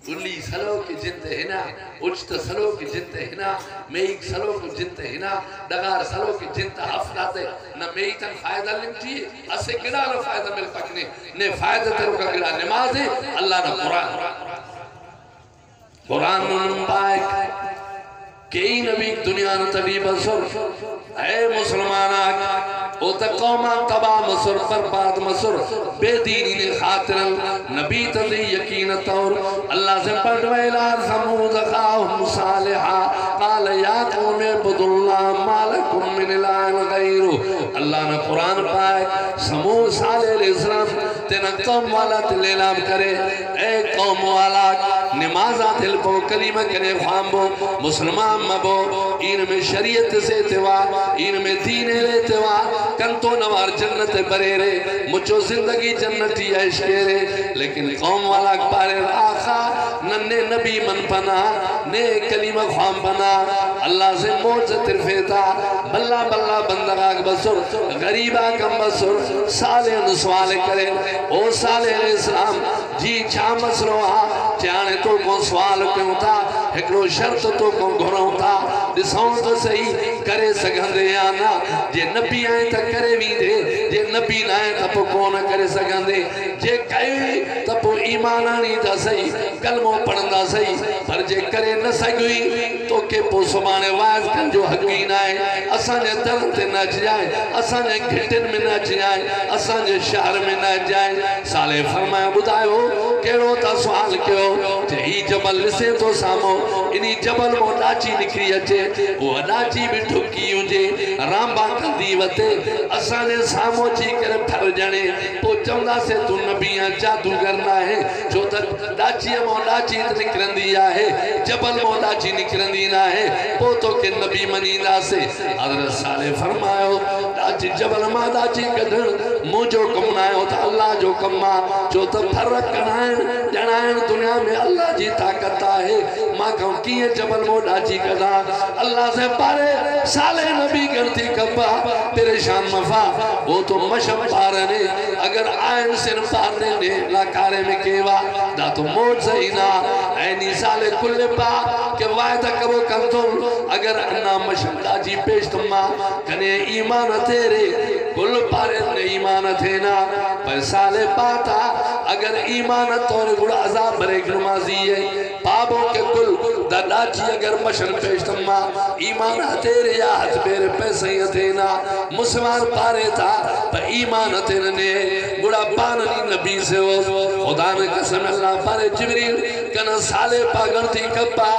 گلی سلو کی جنت ہنا اچت سلو کی جنت ہنا میک سلو کی جنت ہنا ڈگار سلو کی جنت افراتے نہ میتن فائدہ لنٹی اسے گڑا نہ فائدہ مل پکنے نے فائدہ تر کا گڑا نماز ہے اللہ نہ قرآن نمبائک کئی نبی دنیا نتبی بسر اے مسلمان آگ او تک قومان تباہ مصر برباد مصر بے دینی خاطر نبی تذی یقین طور اللہ سے پڑھویلا سمود خواہم صالحا قال یا قوم عبد اللہ مالکم من الہ غیرو اللہ نے قرآن پائے سمود صالح علیہ السلام تینا قوم والا تلیلام کرے اے قوم والا نمازہ دل پو کلمہ کنے خوام بو مسلمان مبو این میں شریعت سے توا این میں دین لے توا کنتو نوار جنت برے رے مجھو زندگی جنتی عشقے رے لیکن قوم والا اکبار آخا ننے نبی من پنا نے کلمہ خوام پنا اللہ سے موت سے ترفیتا بلہ بلہ بندگاک بسر غریبہ کم بسر صالح نسوال کرے او صالح علیہ السلام جی چھا مسلو چانے تو کون سوال کیوں تھا ایکڑو شرط تو کون گھروں تھا دسوں تو صحیح کرے سگندے آنا جے نبی آئیں تا کرے بھی دے جے نبی نائیں تا پو کون کرے سگندے جے کئی تا پو ایمانانی تا صحیح کلموں پڑھندا صحیح پر جے کرے نہ سگوئی تو کہ پو سبانے واز کن جو حقین آئے اساں جے دلن تے نچ جائے اساں جے گھٹن میں نچ جائے اساں جے شہر میں نچ جائے صالح فرمایا بدائے ہو کیڑو تا سوال کیوں جہی جبل لسے تو سامو انہی جبل مو ڈاچی نکری اچے وہ ڈاچی بھی ٹھکی ہوجے رامبا کندی وتے اسانے سامو چی کر پھر جنے پو چمدہ سے تو نبیاں جادو کرنا ہے جو تک ڈاچی مو ڈاچی نکرندی آئے جبل مو ڈاچی نکرندی نہ ہے پو تو کہ نبی منیدہ سے حضرت صالح فرمائیو ڈاچی جبل ما ڈاچی کدھر مو جو کم نہ ہوتا اللہ جو کم ماں جو تک پھرک کنائیں جنائیں دنیا میں اللہ جی طاقت ہے ماں کہوں کیے جبل مو ڈاچی کدا اللہ سے پارے صالح نبی کرتی کبا پریشان مفا وہ تو مشم پارنے اگر آئین سن پارنے نے لاکارے میں کیوا دا تو موت زہینا اینی صالح کل پا کہ وائدہ کبو کنتم اگر انا مشم ڈاچی پیش تمہا کنے ایمان تیرے کل پارے نے ایمان تھینا پر صالح پاتا اگر ایمانت اور گڑا عذاب بریک نمازی ہے پابوں کے کل داچی اگر مشن پیشتم ماں ایمانت تیرے یا حد بیر پیسے یتینا مسلمان پارے تھا پر ایمانت نے گڑا پاننی نبی سے ہو خدا نے قسم اللہ پارے جبریل کنا صالح پاگرتی کبا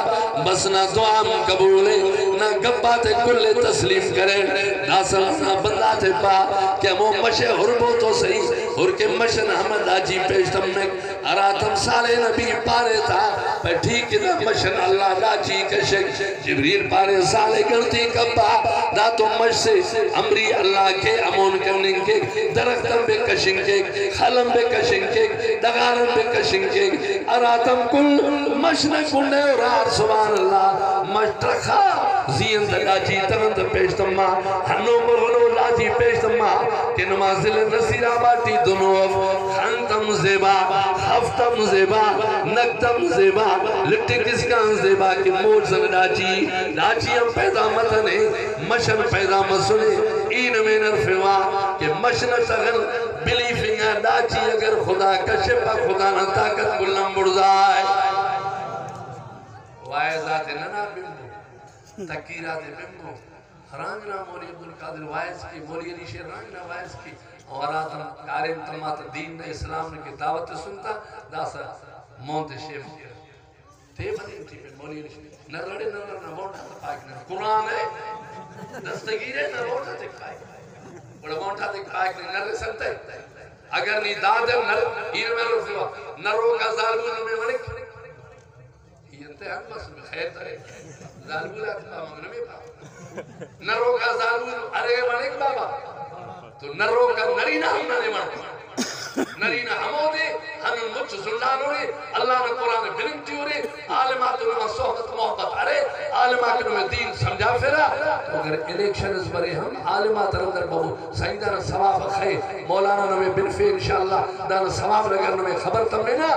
بس نہ دعام قبولے نہ گبا تے کل تسلیم کرے ناسل نہ بندہ تے پا کہ وہ مشے حربو تو صحیح اور کہ مشن احمد آجی پیشتم میں اراتم صالح نبی پارے تھا پر ٹھیک دا مشن اللہ لاجی کشک جبریل پارے صالح کرتی کبا دا تو مش سے امری اللہ کے امون کرنے کے درختم بے کشنگ کے خلم بے کشنگ کے دغارم بے کشنگ کے اراتم کل مشن کنڈے اور آر سبحان اللہ مشترخا زین دلاجی ترند پیشتم ماں ہنو مرغنو لاجی پیشتم ماں کہ نمازل نصیر آباتی دنوف خانتم زیبا ہفتم زیبا نکتم زیبا لٹے کس کا زیبا کہ موجزن ڈاچی ہم پیدا متنے مشن پیدا مسنے این میں نرفوا کہ مشن تغل بلی فنگا ڈاچی اگر خدا کشپا خدا نہ طاقت گلن برزائے وائزات ننا بمبو تکیرات بمبو رانگنا مولی عبدالقادر وائز کی مولی علی شیر رانگنا وائز کی اور آتم کارم تمات دین نے اسلام نے کی دعوت سنتا داسا مونت شیف کیا تے بنی تھی پھر مولی علی شیر نہ لڑے نہ لڑنا مونٹا تک پاک نہیں قرآن ہے دستگیر ہے نہ مونٹا تک پاک بڑا مونٹا تک پاک نہیں نہ رسلتے اگر نہیں دادم نہ ہیر میں رفوا نہ روکا ظالمون میں ونک یہ انتہاں مسئلہ خیر ترے ظالمون اتبا مغنمی پاک نہ روکا ظالمون ارے ونک بابا تو نرو کا نرینا ہم نہ لے مرد نرینا ہمو دے ہمیں مجھ سنڈان ہو رہے اللہ نے قرآن بلنٹی ہو رہے عالمات انہوں صحبت محبت آرے عالمات انہوں دین سمجھا پھرا تو اگر الیکشن اس برے ہم عالمات اندر بہو سیدان ثواب خے مولانا نوے بنفے انشاءاللہ دان ثواب لگر نوے خبر تم لینا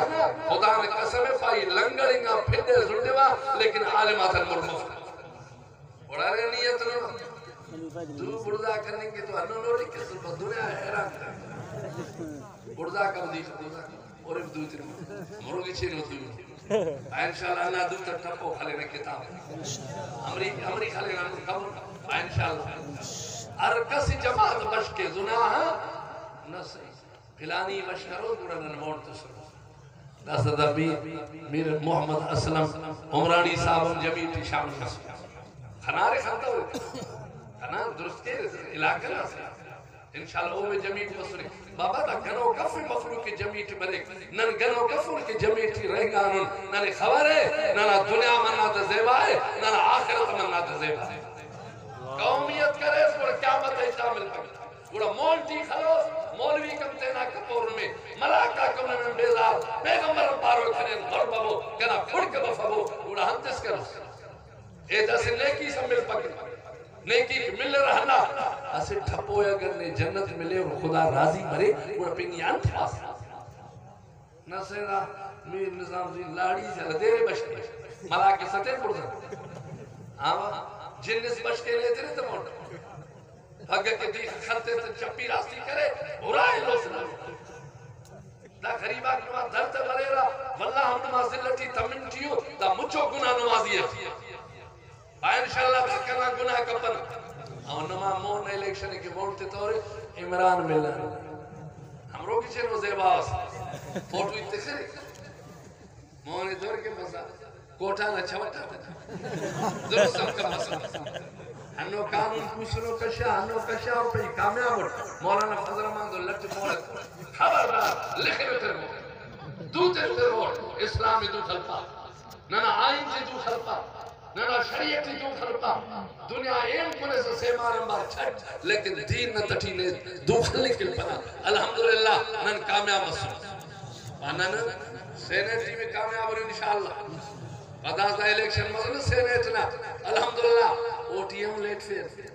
خدا نے قسم پائی لنگڑیں گا پھٹے زندے وا لیکن عالمات المرمف بڑا رہے نیت نو تو بردہ کرنے کے تو انہوں نے کہ تو دنیا حیران کر بردہ کم دیکھ اور اب دو تیر مرو کی چھین ہوتی ہوں انشاءاللہ اللہ دو تر ٹپو خلے میں کتاب امری خلے میں کم انشاءاللہ ارکس جماعت بش کے زناہ نہ صحیح فلانی بش کرو دورا نمور تو سرو دست دربی میر محمد اسلم عمرانی صاحب جمیل شامل خنارے خانتا ہوئے کنا درست کے علاقہ انشاءاللہ وہ میں جمیٹ بسرے بابا دا گنو کف مخلوق جمیٹ برے نن گنو کفر کے جمیٹ رہنگانن نن خبر ہے نن دنیا مننا تا زیبا ہے نن آخرت مننا تا زیبا ہے قومیت کرے اس پر قیامت ہے شامل پکتا گوڑا مولٹی خلوص مولوی کم تینا کپور میں ملاکہ کم میں بیزار پیغمبر پارو کھنین غربہ کنا پھڑ کے بفبو گوڑا ہم تس کرو اے دس نیکی سے مل پکتا نیکی مل رہنا اسے ٹھپوئے اگر نے جنت ملے اور خدا راضی مرے وہ پینیان تھا نصیرہ میر نظام زین لاڑی سے لدیرے بشکے ملاکے ستے پڑھتا جنس بشکے لیتے رہتے موٹا اگر کہ دیکھ خلتے تو چپی راستی کرے برائے لو سلام دا غریبہ کی وہاں دھرتے برے رہا واللہ ہم نماز ذلتی تمنٹیو دا مچو گناہ نمازی ہے انشاءاللہ بکرنا گناہ کپن اور نما مون الیکشن کے ووٹ تے طور عمران ملنا ہم روکی چھے روزے باس فوٹو اتخری مون دور کے مسا کوٹا نہ چھوٹا درست ہم کا مسا ہنو قانون پوچھنو کشا ہنو کشا اور پہ کامیاب مولانا فضل ماندو لٹ مولد خبردار لکھنے تر ووٹ دو تر ووٹ اسلامی دو خلپا ننا آئین سے دو خلپا ننا شریعتی جو خلپا دنیا ایم کنے سے سیمان امبار چھٹ لیکن دین نہ تٹھی نے دو خلی کل پنا الحمدللہ نن کامیاب مسئلہ نن سینیٹی میں کامیاب ہو انشاءاللہ پدازہ الیکشن مزل سینیٹنا الحمدللہ او ٹی ایم لیٹ فیر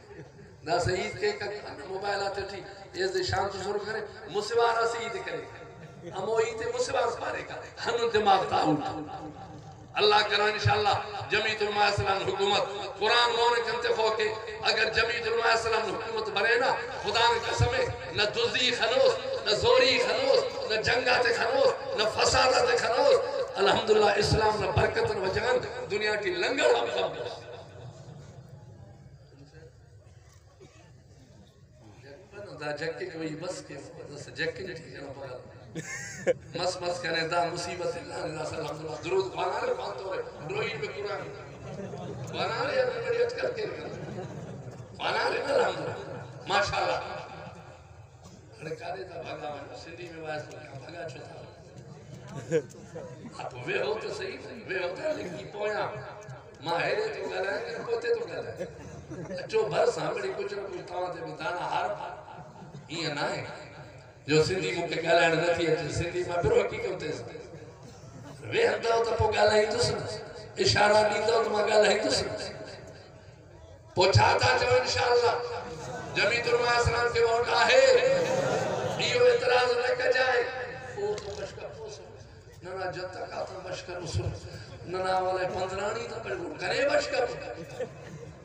دا سعید کے موبائل آتے تھی یہ دے شان تو شروع کرے مسوارہ سے عید کرے ہم وہ عید مسوار پارے کا ہنو دماغ تاؤں اللہ کرا انشاءاللہ جمعیت علماء السلام حکومت قرآن مونے کنتے خوکے اگر جمعیت علماء السلام حکومت بڑھے نا خدا نے قسمے نہ دزدی خنوس نہ زوری خنوس نہ جنگات خنوس نہ فسادات خنوس الحمدللہ اسلام نہ برکت نہ وجہن دنیا کی لنگر ہم خبر دا جکے کوئی بس کے جکے نہیں جانا پڑا مس مس کرنے دا مصیبت اللہ نے صلی اللہ علیہ وسلم درود خوانا رہے بانتو رہے دروہید میں قرآن خوانا رہے اپنے بڑیت کرتے رہے خوانا رہے الحمدللہ ماشاءاللہ کھڑے کارے تا بھگا میں سندھی میں باعث میں بھگا چھتا اب وہ ہو تو صحیح وہ ہوتا ہے لیکن پویا ماں ہیرے تو گھر ہے کہ پوتے تو گھر ہے جو بھر سامڑی کچھ نہ کچھ تاوہ دے بتانا ہر یہ نہ ہے جو سندھی مکہ گالائن نتی ہے سندھی میں پھر حقیقت ہے وہ ہمتا ہوتا پو گالائیں تو سن اشارہ دیتا ہوتا میں گالائیں تو سن پوچھاتا جو انشاءاللہ جمعیت علماء السلام کے ووٹ آئے یہ اعتراض نہ کر جائے وہ تو مشکر پوسو ننا جب تک آتا مشکر اسر ننا والے پندرانی تو پر گھر کرے مشکر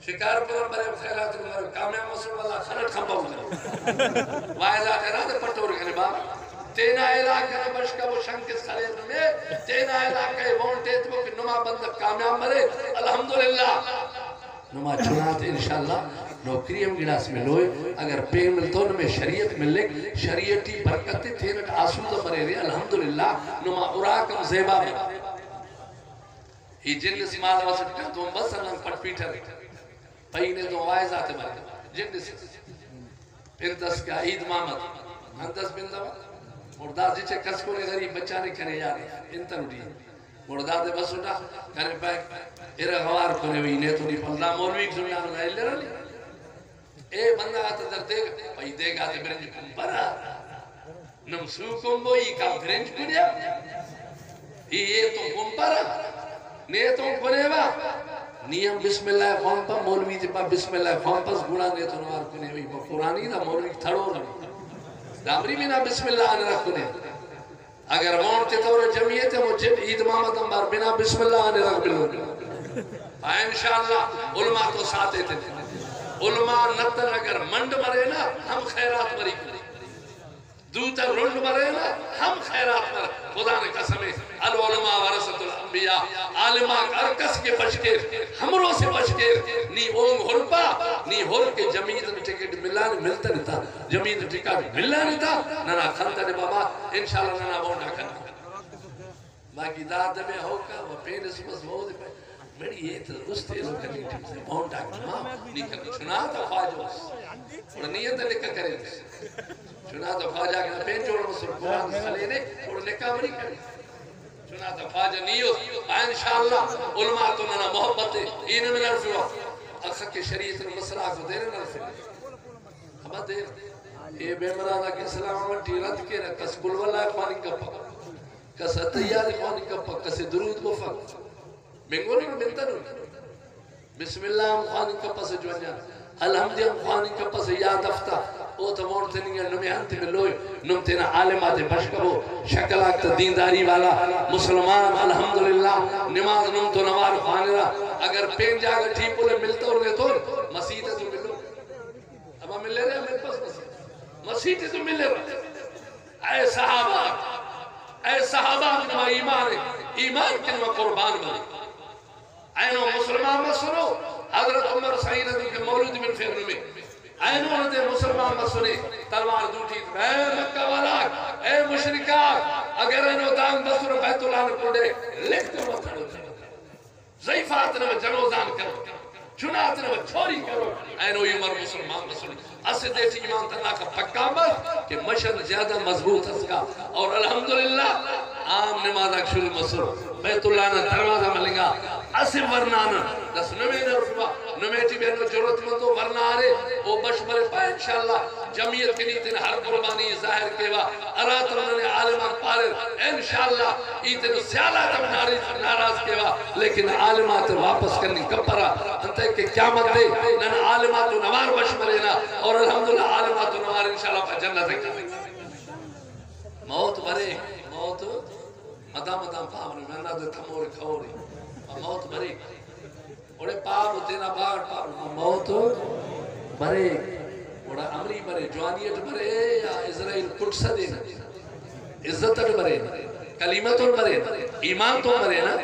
شکار پر برے خیرات رو کامیاب مسلم اللہ خنٹ کھمبا ہوتا وائدہ خیرات پٹور کرنے باپ تینا علاقہ بشکا وہ شنکس خلیت میں تینا علاقہ وونٹیت وہ کہ نما بندہ کامیاب مرے الحمدللہ نما چنات انشاءاللہ نوکری ہم گناس میں لوئے اگر پیر ملتوں میں شریعت ملے شریعتی برکتی تینٹ آسودہ مرے رہے الحمدللہ نما اراکم زیبا میں ہی جن سمال واسط کر دوں بس اللہ پٹ پیٹھا رہے پہینے دو وائز آتے مرے جن سے انتس کا عید محمد انتس بن دوا مرداد جیچے کس کو لے غریب بچانے کرے جا رہے انتر اٹھی مرداد بس اٹھا کرے پیک ارغوار کنے ہوئی نیتو نہیں پندہ مولوی ایک زمین آمد آئے لے رہا اے بندہ آتا در دے گا پہی دے گا تے برنج کم برا نمسو کم بوئی کام برنج کنیا یہ تو کم برا نیتو کنے با نیم بسم اللہ خوان پا مولوی جبا بسم اللہ خوان پاس گوڑا نیتو نوار کنے ہوئی با قرآنی دا مولوی تھڑو رہی دامری بھی نا بسم اللہ آنے رکھ کنے اگر وانتے طور جمعیت ہے وہ جب عید محمد انبار بنا بسم اللہ آنے رکھ بلو انشاءاللہ علماء تو ساتھ تھے علماء نتر اگر منڈ مرے نا ہم خیرات مری کریں دوتا رنڈ مرے نا ہم خیرات مر خدا نے قسمیں العلماء ورثۃ الانبیاء عالماء ارکس کے بچکر ہمروں سے بچکر نی اونگ ہرپا نی ہر کے جمعیت میں ٹکٹ ملا نہیں ملتا نہیں تھا جمعیت میں ٹکٹ ملا نہیں تھا ننا کھلتا نے بابا انشاءاللہ ننا ووٹا کرنا باقی داد میں ہوکا وہ پین اس بس ہو دے پہ میری یہ تو اس تیلو کرنی ٹھیک سے بہت ٹاک ماں نہیں کرنی چنا تو خواجہ اور نیت لکھا کرے چنا تو خواجہ کے پین جوڑ مصر قرآن سلے نے اور لکھا بری کرے چنا تو خواجہ نیت انشاءاللہ علماء تو ننا محبت این میں نرفوا اکھا کے شریعت المسرہ کو دینے نرفوا ہمیں دے یہ بے مرادہ کے سلام وٹی رد کے رکس کل واللہ اخوانی کپا کس اتیار اخوانی کپا کس درود کو فق منگوری کو ملتا نہیں بسم اللہ ہم خوانی کپا سے جوانیا الحمدی ہم خوانی کپا سے یاد افتا او تا مورتے نہیں ہے نمی ہنتے میں لوئے نم تینا عالمات بشکبو شکل آکتا دینداری والا مسلمان الحمدللہ نماز نم تو نوار خوانے رہا اگر پین جاگا ٹھیک بولے ملتا اور گئے تو مسیح تو ملو اب ہم مل لے رہے ہیں میرے پاس مسیح تو مل لے رہے اے صحابہ کنوا ایمان ہے ایمان کنوا قربان بنے اینو مسلمان مسلو حضرت عمر سعید رضی کے مولود من فیرن میں اینو رضی مسلمان مسلے تلوار دوٹی اے مکہ والا اے مشرکات اگر اینو دان بسر بیت اللہ نے پڑے لکھ دو بطڑو ضعیفات نے جنوزان کرو چنات نے چھوڑی کرو اینو عمر مسلمان مسلے اسے دیتی ایمان تنہا کا پکا بس کہ مشہد زیادہ مضبوط اس کا اور الحمدللہ عام نماز اکشل مسلو بیت اللہ نے دروازہ ملنگا اسے ورنانا دس نمی نرفوا نمیٹی بہنو جرت مندو ورنا آرے او بشمر پائے انشاءاللہ جمعیت کی نیتن ہر قربانی ظاہر کیوا ارات انہوں نے عالمات پارے انشاءاللہ ایتن سیالات ہم ناراض کیوا لیکن عالمات واپس کرنی کپرا انتے کہ قیامت دے نن عالمات نوار بشمرینا اور الحمدللہ عالمات نوار انشاءاللہ پر جنت ہے موت برے موت مدام پاونے میں نہ دے تھمورے کھوری موت برے اوڑے پاپ تینا باغ پاپ موت برے اوڑا امری برے جوانیت برے یا اسرائیل کٹس دینا عزت برے کلمت برے ایمان تو برے نا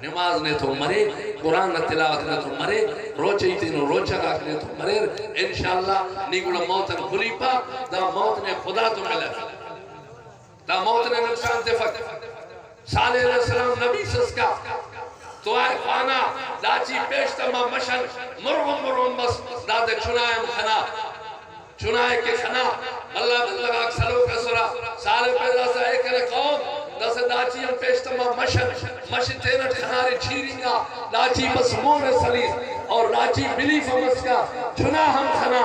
نماز نے تو مرے قرآن تلاوت نے تو مرے روچے تینو روچہ گاک نے تو مرے انشاءاللہ نیگوڑا موتن کھلی پا دا موت نے خدا تو ملے دا موت نے نقصان دفت صالح علیہ السلام نبی سس کا تو آئے خوانا لاچی پیشتما مشن مرغم بس دادے چنائے خنا چنائے کے خنا اللہ بلغ اکسلو کا سرا سالے پیدا سے ایک نے قوم دس لاچی ہم پیشتما مشن تینٹ خناری چھیریں گا لاچی بس مون سلیس اور لاچی بلی فمس کا چنا ہم خنا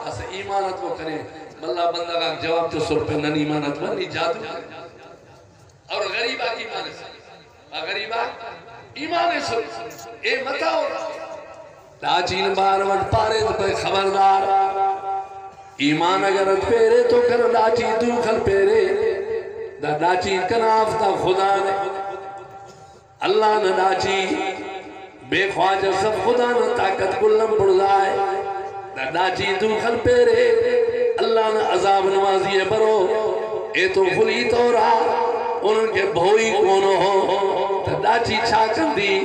اس ایمانت وہ کریں اللہ بندگا جواب جو سر پہ نن ایمانت وہ نہیں جادو اور غریبہ کی ایمان سے غریبہ ایمان سن اے متاو لاچین بار وٹ پارے تو کوئی خبردار ایمان اگر پیرے تو کر لاچی دوکھل پیرے دا لاچی کناف تا خدا نے اللہ نے لاچی بے خواجہ سب خدا نے طاقت کلم بڑھائے دا لاچی دوکھل پیرے اللہ نے عذاب نوازی برو اے تو خلی تو رہا انہوں کے بھوئی کونو ہو تو ڈاچی چھاکن دی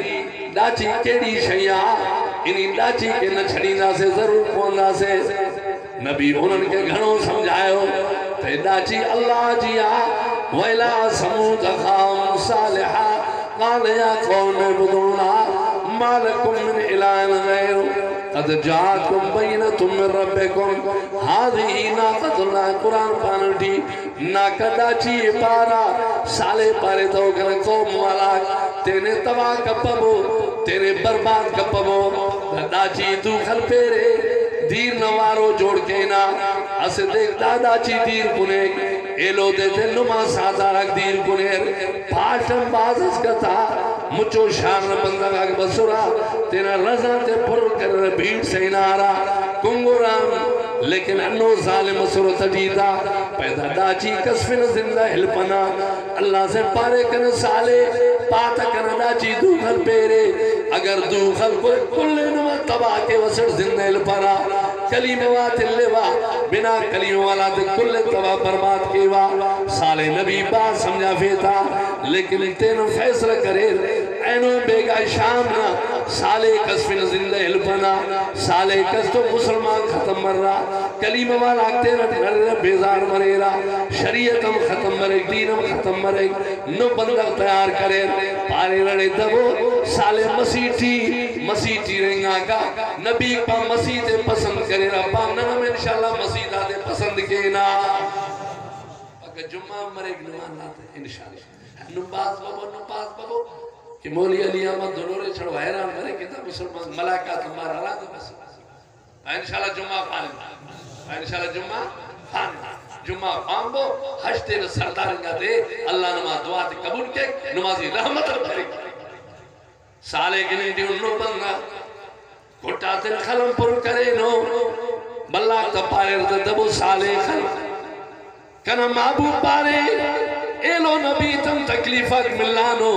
ڈاچی کیڑی شیعہ انہی ڈاچی کے نچھڑینا سے ضرور پوندہ سے نبی انہوں کے گھنوں سمجھائے ہو تو ڈاچی اللہ جیا وَإِلَىٰ سَمُودَ خَامُ صَالِحًا قَالَ يَا قَوْمِ اعْبُدُوا مَا لَكُم مِّنْ إِلَٰهٍ غَيْرُهُ قد جاءتكم بينة من ربكم هذه ناقة الله قرآن پانٹی ناقہ چی پارا سالے پارے تو کر قوم والا تینے تباہ کپبو تینے برباد کپبو داچی تو خل پیرے دیر نوارو جوڑ کے نا اسے دیکھ دادا چی دیر کنے ایلو دیتے نما ساتھ رکھ دیر کنے پاٹم بازس کا تھا مچو شان بندگا کے بسورا تینا رضا تے پر کر بھیڑ سے نارا کنگورام لیکن انو ظالم صورت دیتا پیدا ڈاچی کسفن زندہ ہلپنا اللہ سے پارے کن سالے پاتا کن ڈاچی دوخل پیرے اگر دوخل کل نمہ تباہ کے وسط زندہ ہلپنا کلیم وات اللوا بنا کلیم والات کل تباہ برباد کیوا سالے نبی بات سمجھا فیتا لیکن تینو فیصلہ کرے اینو بیگا شامنا سالے کس فی زندہ البنا سالے کس تو مسلمان ختم مر رہا کلیم والا تیرا گھر بیزار مرے رہا شریعتم ختم مرے دینم ختم مرے نو بندہ تیار کرے پارے رڑے دبو سالے مسیحی رنگا کا نبی پا مسیح تے پسند کرے رہا پا نم انشاءاللہ مسیح تے پسند کینا اگر جمعہ مرے گنوان لاتے انشاءاللہ نمباز بابو کہ مولی علی احمد دلورے چھڑو حیران مرے کتا مسلمان ملائکہ تمہارا را دو بس انشاءاللہ جمعہ خان انشاءاللہ جمعہ خان بو ہشتے میں سردارنگا دے اللہ نماز دعا تے قبول کے نمازی رحمت کرے سالے گنے دی انہوں بننا گھٹا تن خلم پر کرے نو بلاک تا پارے رضا دبو سالے خلم کنا محبوب پارے ایلو نبی تم تکلیفات ملانو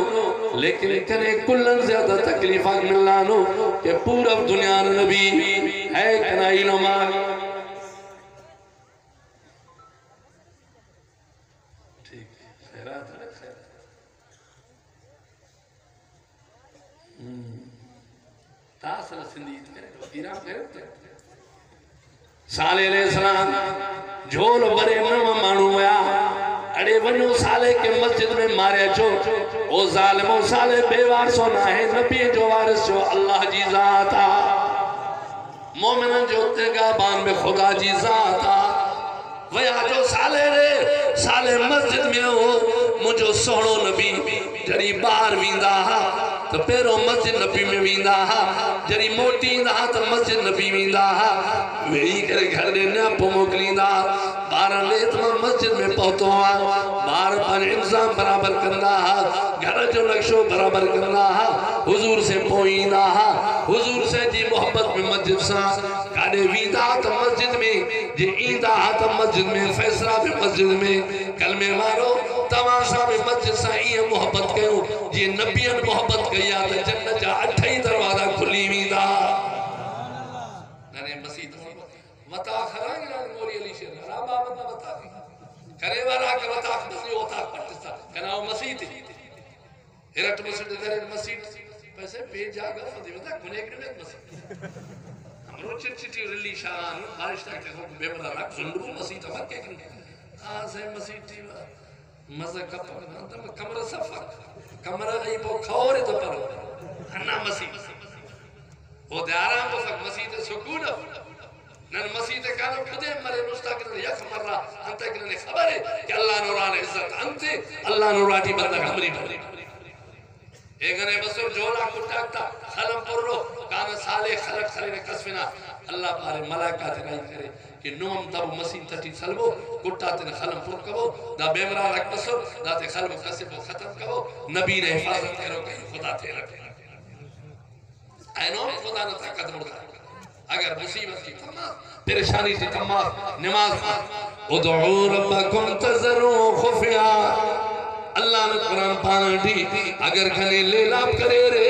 لیکن کنے کلن زیادہ تکلیفات ملانو کہ پورا دنیا نبی ہے کنا ایلو ماں ٹھیک خیرات ہے تاثر سندیت کرے ایران کرے سالے علیہ السلام جھول برے نم مانو میا اڑے ونو سالے کے مسجد میں مارے جو او ظالموں سالے بے وارثو نہ ہے نبی جو وارث جو اللہ جی ذاتا مومنن جو تگابان میں خدا جی ذاتا ویا جو سالے رے سالے مسجد میں ہو مجھو سوڑو نبی جڑی بار ویندہ تو پیرو مسجد نبی میں ویندہ جڑی موٹی دا تو مسجد نبی ویندہ وہی کرے گھر دے نیا پو موکلیندہ بارہ لیت میں مسجد میں پہتو بارہ پر انسان برابر کرنا گھر جو نقشو برابر کرنا حضور سے پوئیندہ حضور سے جی محبت میں مسجد سا کاڑے ویندہ تو مسجد میں جی ایندہ تو مسجد میں فیصلہ بھی مسجد میں کلمے مارو تماشا بھی مسجد سا یہ محبت کہوں جی نبیان محبت کہیا تو جنت جا 8 دروازہ کھلی ویندہ ننے مسیح وطا خرانگی ران مولی علی شیر رابا مدہ وطا کرے وارا کہ وطا خبسی وطا پٹستا کناو مسیح تھی ہرٹ مسجد در مسیح پیسے بے جاگا فضی وطا کنے اگنے میں مسیح ہمرو چرچٹی رلی شاہان بارشتہ کے خوب بے مدہ رکھ زندو مسیح تمہر کے کنے آسے مسیح تھی مزہ کپا کمرہ صفق کمرہ غیب و کھوری تو پرو ہنہ مسیح وہ دے آرام کو فک مسیح تے سکون نن مسیح تے کانو کھدے مرے مستقل یک مرہ انتے کننے خبر ہے کہ اللہ نوران عزت انتے اللہ نوراتی بندہ ہمری بھری ایگنے بسر جولا کٹاکتا خلم پر رو کانا سالے خلق خلینے کسفنا اللہ پارے ملائکات رائی کرے کہ نوم تب مسیح تٹی سلبو کٹاتے خلم پر کبو دا بیمرا رکھ بسر دا تے خلم کسب و ختم کبو نبی نے حفاظت کرو کہیں خدا تے رکھے اینو خدا نہ طاقت مڑتا اگر مصیبت کی تمام پریشانی کی تمام نماز ادعو ربکم تذروا خفیا اللہ نے قرآن پانا دی اگر کھنے لے لاپ کرے رے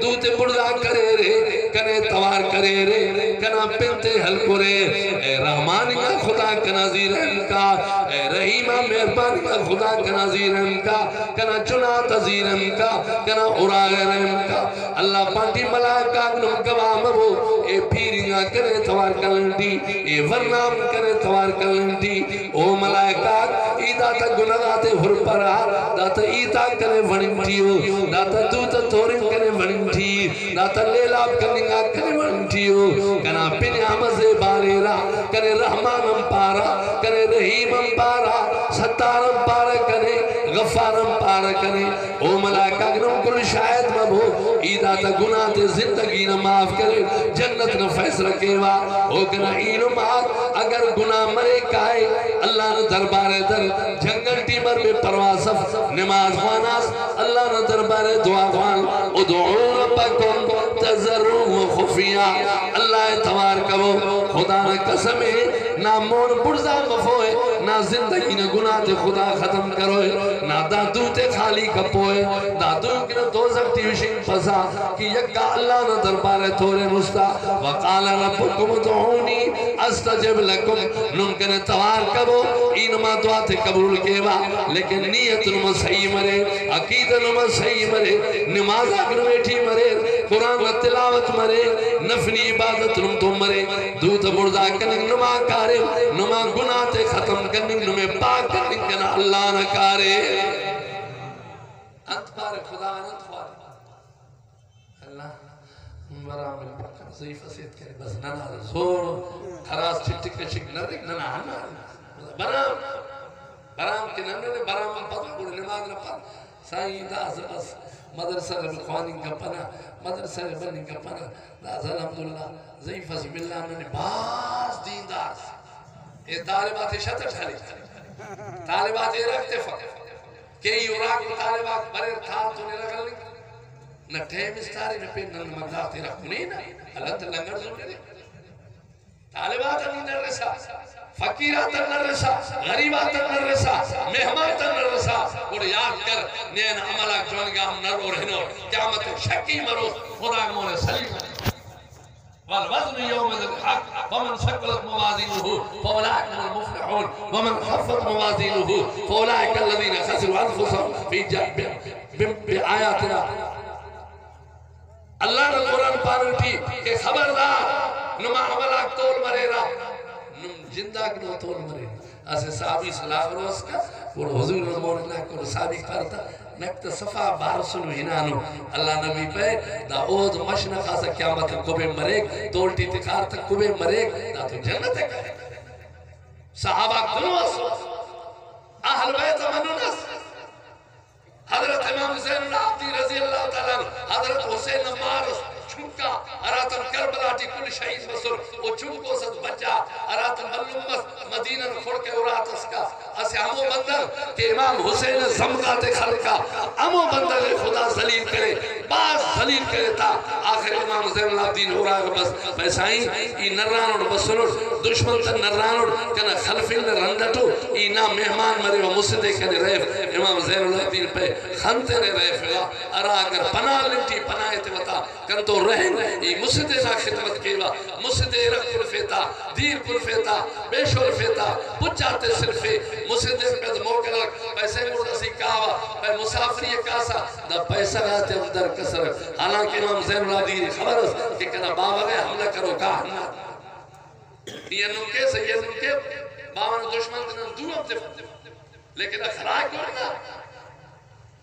دوتے بڑھا کرے رے کنے توار کرے رے کنا پنتے حل کرے اے رحمانی کا خدا کنا زیرہم کا اے رحیمہ مہربانی کا خدا کنا زیرہم کا کنا چنا تزیرہم کا کنا اراغرہم کا اللہ پانٹی ملاکہ اگنم گوام وہ اے پیرنگا کرے توار کرن دی اے ورنام کرے توار کرن دی او ملائکہ ایدہ تا گناہاتے ہر پرا داتا ایتا کرے ونٹیو داتا دوتا تورن کرے ونٹی داتا لیلاب کرنگا کرے ونٹیو کنا پنیام سے باریرا کرے رحمانم پارا کرے رحیمم پارا ستارم پارا کرے غفارم پارا کرے او ملائکہ اگرم کل شاید مبہو ایدہ تا گناہ تے زندگی نہ معاف کرے جنت نہ فیصلہ کیوا او کنا اینو مات اگر گناہ مرے کائے اللہ نے دربارے در جنگل ٹیمر میں پرواسف نماز خواناس اللہ نے دربارے دعا خوان ادعو ربکم تذروا خفیا اللہ توار کبو خدا نے قسم ہے نہ مون برزا مفوئے نہ زندگی نہ گناہ تے خدا ختم کروئے نہ دادو تے خالی کپوئے دادو کنا دوزک تیوشن پسا کہ یکا اللہ نہ دربارے تھورے مستا وقال ربکم دعونی استجب لکم نمکن توار کبو اینما دعا تے قبول کیوا لیکن نیت نمہ صحیح مرے عقید نمہ صحیح مرے نماز اگر بیٹھی مرے قرآن تلاوت مرے نفلی عبادت نم تو مرے دودھ بردا کنگ نما کارے نما گناہ تے ختم کنگ نمے پاک کنگ کنا اللہ نہ کارے انت پارے خدا انت پارے اللہ برام البقر ضعیف اسید کرے بس ننا زور خراس چھٹک شک نرک ننا برام کے ننے برام البقر کوڑے نماز نپا سائیں داز بس مدرسہ خوانین کا پناہ مدرسہ بنی کا پناہ داز الحمدللہ ضعیف اسم اللہ نے باز دیندار یہ طالبات شتر ٹھلی طالبات یہ رکھتے فقر کئی عراق و طالبات بریر تھا تو نہیں رکھل نہیں نہ ٹھیم استاری نہ پیر نہ مقدار تیرا کنی نا اللہ تعالیٰ لنگر زور دے طالبات نہیں نرسا فقیرات نرسا غریبات نرسا مہمات نرسا اور یاد کر نین عملہ جوانگا ہم نر اور ہنو قیامت شکی مروز خدا مونے سلیم والوزن يوم الحق ومن ثقلت موازينه فأولئك هم المفلحون ومن خفت موازينه فأولئك الذين خسروا أنفسهم في بآياتنا اللہ نے قرآن پارن تھی کہ خبردار نما عملہ تول مرے را نم جندہ کنو تول مرے اسے صحابی صلاح روز کا وہ حضور نمون اللہ کو صحابی کرتا نکت صفا بارسنو ہنانو اللہ نبی پہ دا اوز مشنقہ سے قیامت کبے مریک تولٹی تکار تک کبے مریک دا تو جنت ہے صحابہ کنو اسو اہل بیت منونس حضرت امام حسین العبدی رضی اللہ تعالیٰ حضرت حسین مارس چھنکا اراتن کربلاٹی کل شہید بسر وہ چھنکو ست بچا اراتن ملومس مدینہ کھوڑ کے اراتس کا اسے امو بندر کہ امام حسین زمغات خلقہ امو بندر خدا ذلیل کرے باز ذلیل کرے تا آخر امام حسین العبدی اراغ بس پیسائیں ای نرانوڑ بسنوڑ دشمن تن نرانوڑ کنا خلفین رندٹو ای نا مہمان مرے و مسدے کنے ریف امام حسین العبدی پہ خانتے نے رہے فیوا ارا اگر پناہ لنٹی پناہ اتوتا کن تو رہن ای مسدے نا خدمت کیوا مسدے رکھ پر فیتا دیر پر فیتا بیشور فیتا پچاتے صرفے مسدے پہ موقع لگ پیسے مردہ سی کہوا پہ مسافری کاسا دا پیسہ گاتے اندر کسر حالانکہ امام زین اللہ دی خبر ہے کہ کنا بابا میں حملہ کرو کہا یہ نکے سے یہ نکے بابا نے دشمن دنن دو اب دفع لیکن اخراق کرنا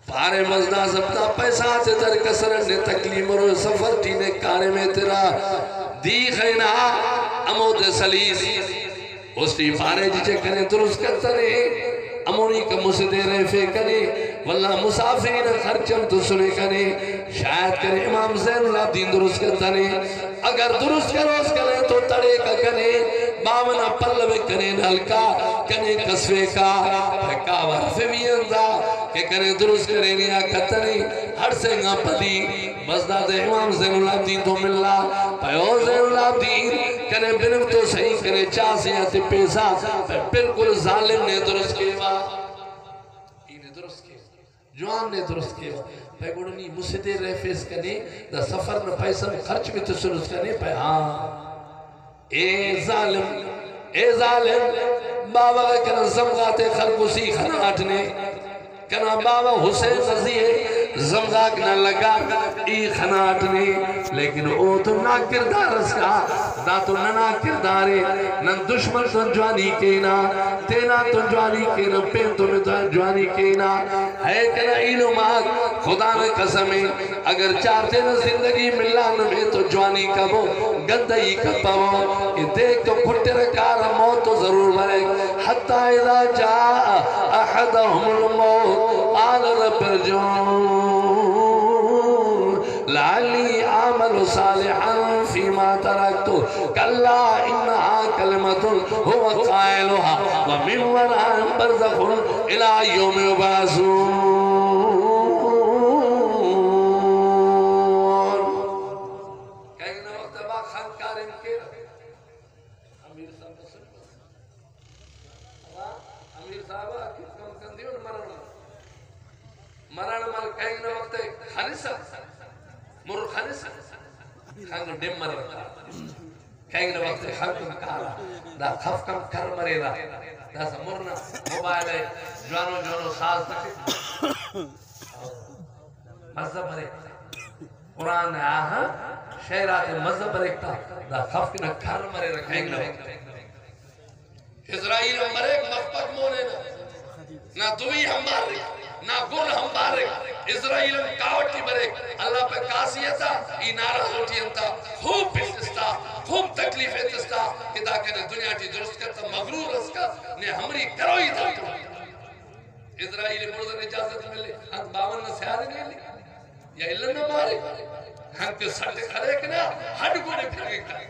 پارے مزدہ زبتا پیسہ آتے در کسرن نے تکلیم اور سفر تینے کارے میں تیرا دی خینا امود سلیس اس تی پارے جیچے کریں درست کرتا نہیں امونی کا مسدے ریفے کریں واللہ مسافرین خرچم تو سنے کریں شاید کریں امام زین اللہ دین درست کرتا نہیں اگر درست کریں تو تڑے کا کریں باونا پلوے کریں نلکا کریں قصوے کا پھکاوا فیویندا کہ کریں درست کریں نیا کتنی ہر سے گا پدی مزداد امام زین اللہ دین تو ملا پیو زین اللہ دین کریں بنم تو صحیح کریں چاسی آتی پیسا بلکل ظالم نے درست کیوا انہیں درست کیوا جوان نے درست کیوا پہ گوڑنی مسدے ریفیس کرنے دا سفر میں پیسہ میں خرچ میں تسلس کرنے پہ ہاں اے ظالم بابا کنا زمغات خلقوسی خناٹنے کنا بابا حسین نزیے زمغاک نہ لگا ای خناٹنے لیکن او تو نا کردار اس کا دا تو ننا کردارے نن دشمن تو جوانی کینا تینا تو جوانی کینا پین تو میں جوانی کینا ہے کنا علمات خدا نے قسمیں اگر چاہتے نا زندگی ملان میں تو جوانی کبو گندہی کبو کہ دیکھ تو کھٹے رکارا موت تو ضرور بھرے حتی اذا جاء احدهم الموت آل رب ارجعون لعلی عمل صالحا فيما تركت کلا انہا کلمت هو قائلها ومن ورائهم برزخ الى یوم یبعثون مران مال کہیں نہ وقت خانسا مر خانسا خانگ ڈیم مرے کہیں نہ وقت خانگ کارا دا خف کم کر مرے دا دا سمرنا موبائل ہے جوانو ساز تک مذہب مرے قرآن آہا شہرات مذہب رکھتا دا خفق نہ کھر مرے رکھیں گے اسرائیل مرے مفقت مونے نہ دوی ہم بارک نہ گل ہم بارک اسرائیل کاوٹی برک اللہ پہ کاسیتا ای ناراض ہوتی انتا خوب پھلتستا خوب تکلیفیں تستا کہ داکنے دنیا ٹی درست کرتا مغرور اس کا نے ہمری کروئی تھا اسرائیل مرزن اجازت ملے ہم باون نہ سیارے نہیں لے یا اللہ نہ مارے ہم کے سٹے کھڑے کنا ہڈ گوڑے پھر گئے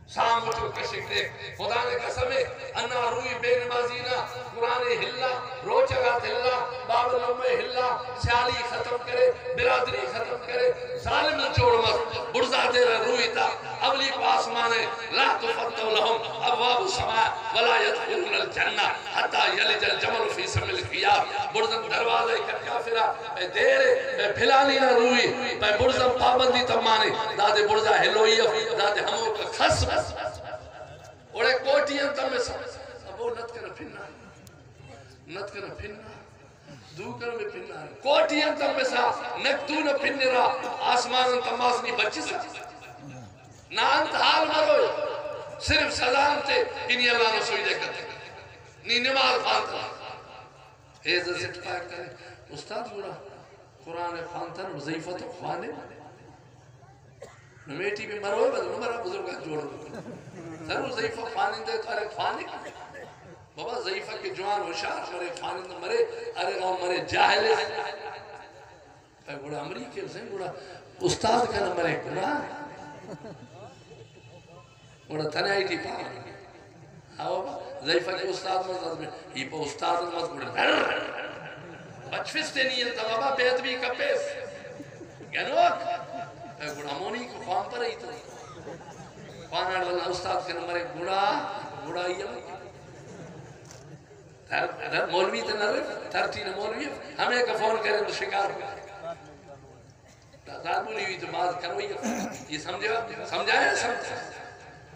سام اٹھو کشک دے خدا نے قسم ہے انا روی بے نمازینا قرآن ہلا روچگات ہلا باب الامہ ہلا سیالی ختم کرے برادری ختم کرے ظالم چوڑ مس برزا دے روی تا اولی کو آسمانے لا تفتو لهم ابواب السماء ولا يدخلون الجنہ حتی یلج الجمل فی سم الخیار برزن دروازے کافرہ پہ دیرے پھلانی نہ روی پہ برزن پابندی تمانے دادے برزا ہلوئی دادے ہموں کا خصب اور ایک کوٹی انتا میں سب اب وہ نت کرنا پھننا دو کرنا میں پھننا کوٹی انتا میں سب نک دو نہ پھننے رہا آسمان انتا ماسنی بچی سا نہ انت حال مروئی صرف سلام تے انہی اللہ نے سوئی دے کرتے نی نماز پانتا ایزا سے ٹپاک کرے استاد گوڑا قرآن پانتا وظیفہ تو خوانے نمیٹی بھی مروئی بدل نمرہ بزرگاں جوڑ ضرور ضعیفہ خانندے تو ارے خانے بابا ضعیفہ کے جوان ہوشار مرے خانندہ مرے ارے غاؤں مرے جاہلے پہ گوڑا امریکہ حسین گوڑا استاد کا نمبر گوڑا گوڑا تنائی تھی پاک ضعیفہ کے استاد مزد میں یہ پہ استاد مزد گوڑا بچفستے نہیں انتا بابا بیت بھی کپیس گنوک پہ گوڑا مونی کو خوام پر ہی تو خوانا اللہ استاد کے نمبر ایک گوڑا ہی ہے مولوی تے نہ رہے تھرٹی نے مولوی ہمیں ایک فون کریں تو شکار داد بولی ہوئی تو بات کروئی یہ سمجھایا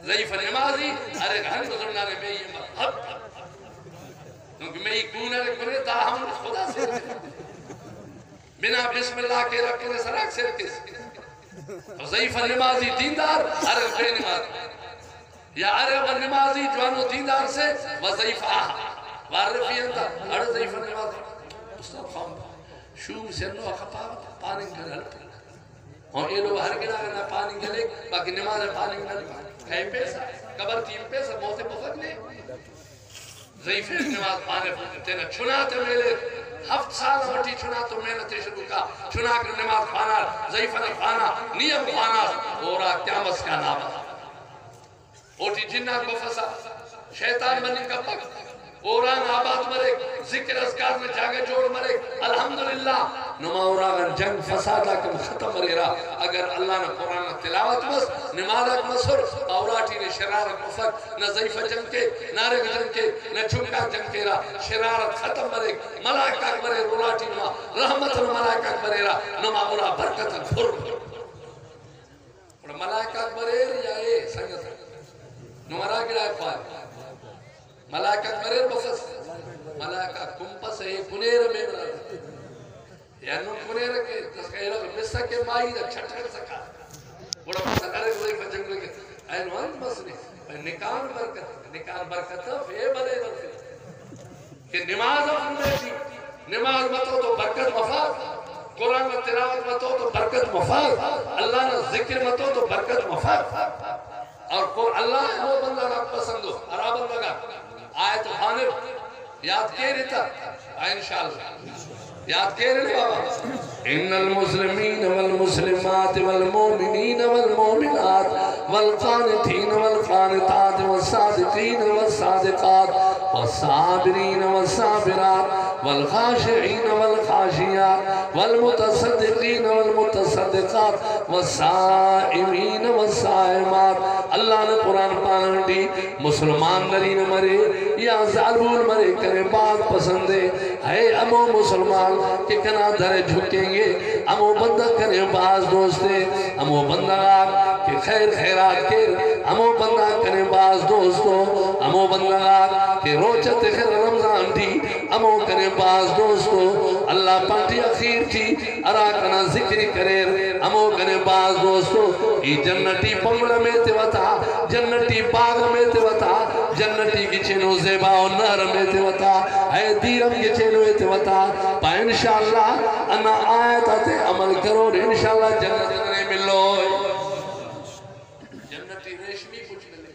ضعیف نمازی ارے ہم بزرگنا نے میں یہ مذہب کیونکہ میں یہ کون ہے کنے تاہم خدا سے بنا بسم اللہ کے رکھنے سراک سے کس ضعیف نمازی دیندار ارے بے نمازی یا ارے و نمازی جوانو دیندار سے وضعیف آہا وارفی انتا ارے ضعیف نمازی استاد خواہم شوم سے انو اخپاوت پاننگ کر ہلپ اور یہ لوگ ہر گنا کرنا پاننگ کر لے باقی نماز پاننگ نہ لگا کہیں پیسا قبر تیم پیسا بہت مفت لے ضعیف نماز پانے تینا چھنا تے میلے ہفت سال مٹی چھنا تو محنت شروع کا چھنا کر نماز پانا ضعیفہ نہ پانا نیم پانا اورا قیامت کا نام اوٹی جنات مفسا شیطان بنی کا پک اوران آباد مرے ذکر اذکار میں جاگے جوڑ مرے الحمدللہ نما اوراغن جنگ فسادہ کم ختم مرے رہا اگر اللہ نے قرآن تلاوت مس نمازک مسر اوراٹی نے شرارت مفق نہ ضعیفہ جنگ کے نہ رگ جنگ کے نہ چھمکا جنگ کے رہا شرارت ختم مرے ملائکہ مرے رولاٹی نما رحمت ملائکہ مرے رہا نما اورا برکت پھر ملائکہ مرے یا اے سنگت نمارا گرائے پائے ملائکہ مریر بفس ملائکہ کمپس ہے کنیر میں یا نو کنیر کے جس کا یہ بسا کے مائی دا چھٹکر سکا بڑا بسا کرے کوئی فجنگ لگے این وانت مسئلے نکان برکت فے بلے برکت کہ نماز اپنے تھی نماز مطو تو برکت مفاد قرآن و تلاوت مطو تو برکت مفاد اللہ نے ذکر مطو تو برکت مفاد اور اللہ وہ بندہ رب پسند ہو عرابت لگا آیت خانب یاد کے رہتا انشاءاللہ یاد کے رہتا بابا ان المسلمین والمسلمات والمومنین والمومنات والقانتین والقانتات والصادقین والصادقات والصابرین والصابرات والخاشعین والخاشیات والمتصدقین والمتصدقات والصائمین والصائمات اللہ نے قرآن پانا دی مسلمان نرین مرے یا ظالمون مرے کرے بات پسندے اے امو مسلمان کہ کنا در جھکیں گے امو بندہ کرے باز دوستے امو بندہ کہ خیر خیرات کے امو بندہ کرے باز دوستو امو بندہ کہ روچت خیر رمضان دی امو کرے باز دوستو اللہ پانٹی اخیر تھی اراکنا ذکری کرے امو کرے باز دوستو ای جنتی پنگل میں تے وطا جنتی باغ میں تے وطا جنتی کی چینو زیبا و نہر میں تے وطا اے دیرم کی چینو تے وطا پا انشاءاللہ انا آیت آتے عمل کرو انشاءاللہ جنت نے ملو جنتی ریشمی کچھ ملے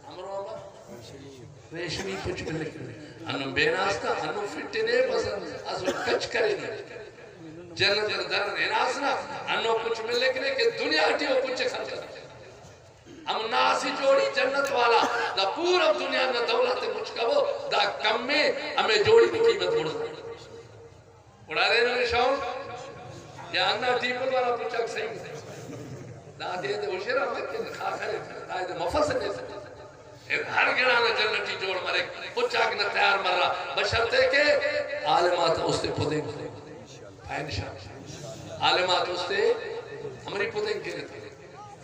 ہمرو اللہ ریشمی کچھ ملے انو بیناستا انو فٹنے پسند اسو کچھ کرے نہیں جنت در ناسنا انو کچھ ملے کہ دنیا ہٹیو کچھ خرچ ہم ناسی جوڑی جنت والا دا پورا دنیا نہ دولت مجھ کبو دا کم میں ہمیں جوڑی کی قیمت اڑا رہے نا شاؤں یا انہا ٹیپل والا پوچھا صحیح دا دے دے وشیرہ مکہ خواہ کھڑے دا دے مفصل دے سکتے ہر گرانا جنتی جوڑ مرے پوچھا کہ نہ تیار مر رہا بشرتے کہ عالمات اس تے پودیں گے عالمات اس تے ہماری پودیں کے لیے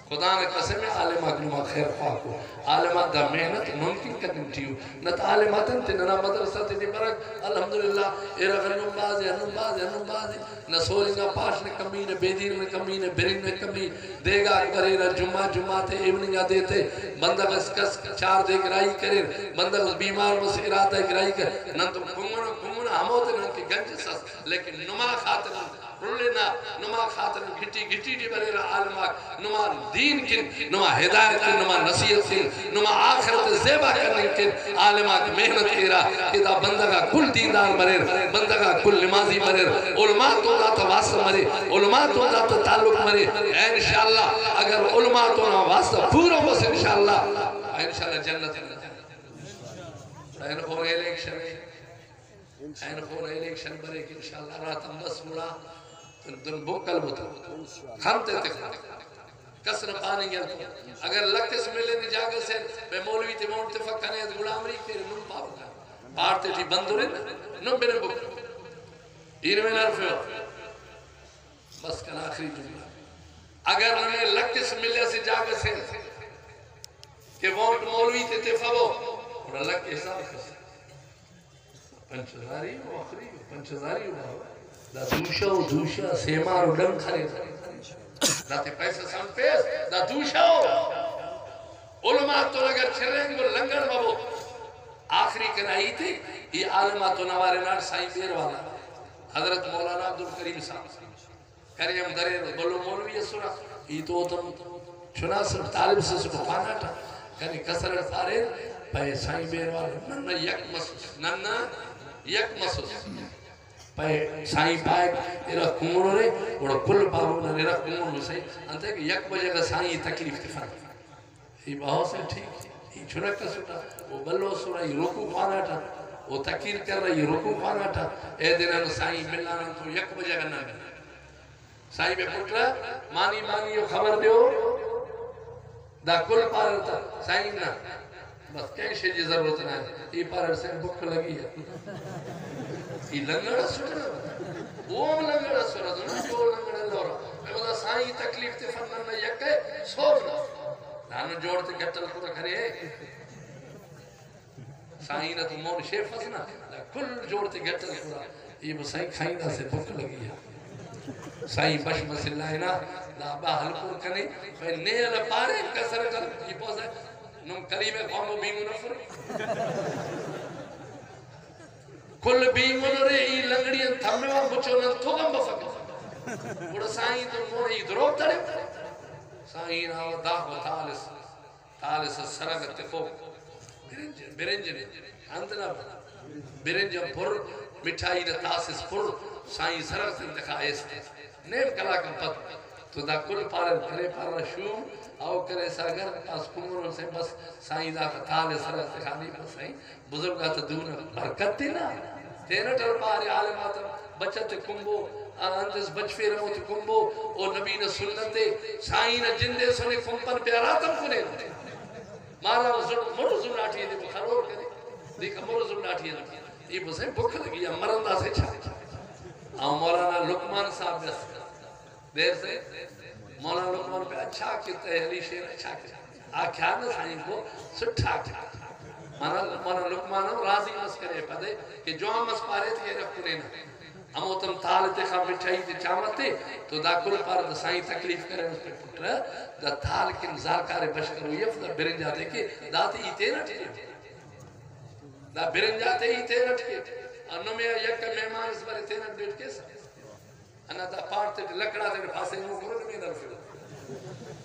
خدا نے قسم ہے عالمات نما خیر خواہ کو عالمات دا محنت ممکن کرنی تھیو نت عالمات انتے ننا مدرسہ تے دی برک الحمدللہ ایرہ غنم بازے ہنم بازے نہ سولی نہ پاش نے کمی نہ بیدیر نے کمی نہ برین نے کمی دیگا کرے نہ جمعہ تے ایوننگا دیتے بندہ بس کس چار دے گرائی کرے بندہ بس بیمار بس ارادہ گرائی کرے نہ تو گمنا ہموتے نہ کی گنج سس لیکن نما خاطر رلینا نما خاطر گھٹی دی برے رہا عالمات نما دین کن نما ہدایت کن نما نصیحت کن نما آخرت زیبہ کرنے کن عالمات محنت کی رہا کہ دا بندہ کا کل دیندار مرے بندہ کا کل نمازی مرے علماء تو دا تا واسطہ مرے علماء تو دا تا تعلق مرے انشاءاللہ اگر علماء تو نا واسطہ پورا بس انشاءاللہ جنت این خور الیکشن برے کہ انشاءاللہ راتم بس مڑا دن بوکل بتا خمتے تک کسر پانی گیا اگر لگتے سملے دی جاگہ سے بے مولوی تے مونتے فکنے از غلام ری تیرے نم پاوکا پارتے تھی بندو رہے نم بینے بکر ایروے نرفے ہو بس کن آخری جملہ اگر ہمیں لگتے سملے سے جاگہ سے کہ وونٹ مولوی تے تفاو اور اللہ کے حساب سے پنچزاری و آخری پنچزاری و دا دوشا سیمار و ڈنگ کھرے دا تے پیسے سن پیس دا دوشا علماء تو اگر چھریں گو لنگن بابو آخری کنائی تھی یہ عالماء تو نوارے نار سائیں بیر والا حضرت مولانا عبدالکریم صاحب کریم درے بلو مولوی سنا یہ تو تم چنا سب طالب سے سب پانا تھا کہنی کسر پارے پہ سائیں بیر والا ننہ یک مسوس ننہ یک مسوس پہ سائیں پائے ایرہ کمونو رے اور کل بابو نے ایرہ کمونو سے انتے کہ یک بجے کا سائیں تکلیف تے فرق یہ بہت سے ٹھیک یہ چھنک کا سٹا وہ بلو سنا یہ رکو پانا تھا وہ تکیر کر رہا یہ رکو پانا تھا اے دنہ سائیں ملانا تو یک بجے کا نہ ملا سائیں میں پوچھ رہا مانی یہ خبر دیو دا کل پارا تھا سائیں نہ بس کیسے جی ضرورت نہ ہے یہ پارا سے بک لگی ہے یہ لنگڑا سنا وہ لنگڑا سنا جو لنگڑا لورا میں بتا سائیں تکلیف تے فرنن نہ یک ہے سونا نانو جوڑتے گھٹل کو رکھنے سائیں نہ تو مون شیف فسنا کل جوڑتے گھٹل کو یہ وہ سائیں کھائینا سے بک لگی ہے سائیں بش مسلح نا لابا حلقور کنے پہ نیل پارے کسر کر یہ پوز ہے نم قریب قوم بینگو نفر کل بینگو نرے ای لنگڑیاں تھمے وہاں بچو نہ تو گم بفکر بڑا سائیں تو مون ای دروب تڑے سائیں آو داہ و تالس سرگ تفوق برنجن اندنا برنجن پر مٹھائی نہ تاسس پر سائیں سرگ سے دکھائے نیب کلا کم پت تو دا کل پارن کرے پارا شوم آو کرے ساگر پاس کمونوں سے بس سائیں دا تال سرگ دکھانی پر سائیں بزرگا تا دون برکت تی نا تینا ٹر پارے عالمات بچت کمبو اندس بچفے رموت کمبو او نبی نے سنت سائیں جندے سنے کمپن پیاراتم کنے مارا مرو ظلم لاٹھی ہے خرور کرے دیکھا مرو ظلم لاٹھی ہے یہ بسے بھوک لگی ہے مرندہ سے چھا آؤں مولانا لقمان صاحب بس دیر سے مولانا لقمان پہ اچھا کہتا ہے علی شیر اچھا کہتا ہے آکھیا نا سائیں کو سٹھا کہتا مولانا لقمان راضی مس کرے پدے کہ جو ہم اس پارے تھے رکھنے نا ہمو تم تال تے خواہ بچھائی تے چامتے تو دا کل پر دا سائیں تکلیف کرے اس پہ پٹر دا تال کن زارکار بشکر ہوئی ہے دا برن جاتے کہ دا تے ایتے نہ ٹھیک دا برن جاتے ایتے نہ ٹھیک انہوں میں یک مہمان اس پر ایتے نہ بیٹھ کے سا انہا دا پارتے لکڑا تے پاسے نو کرو نمی در فیلو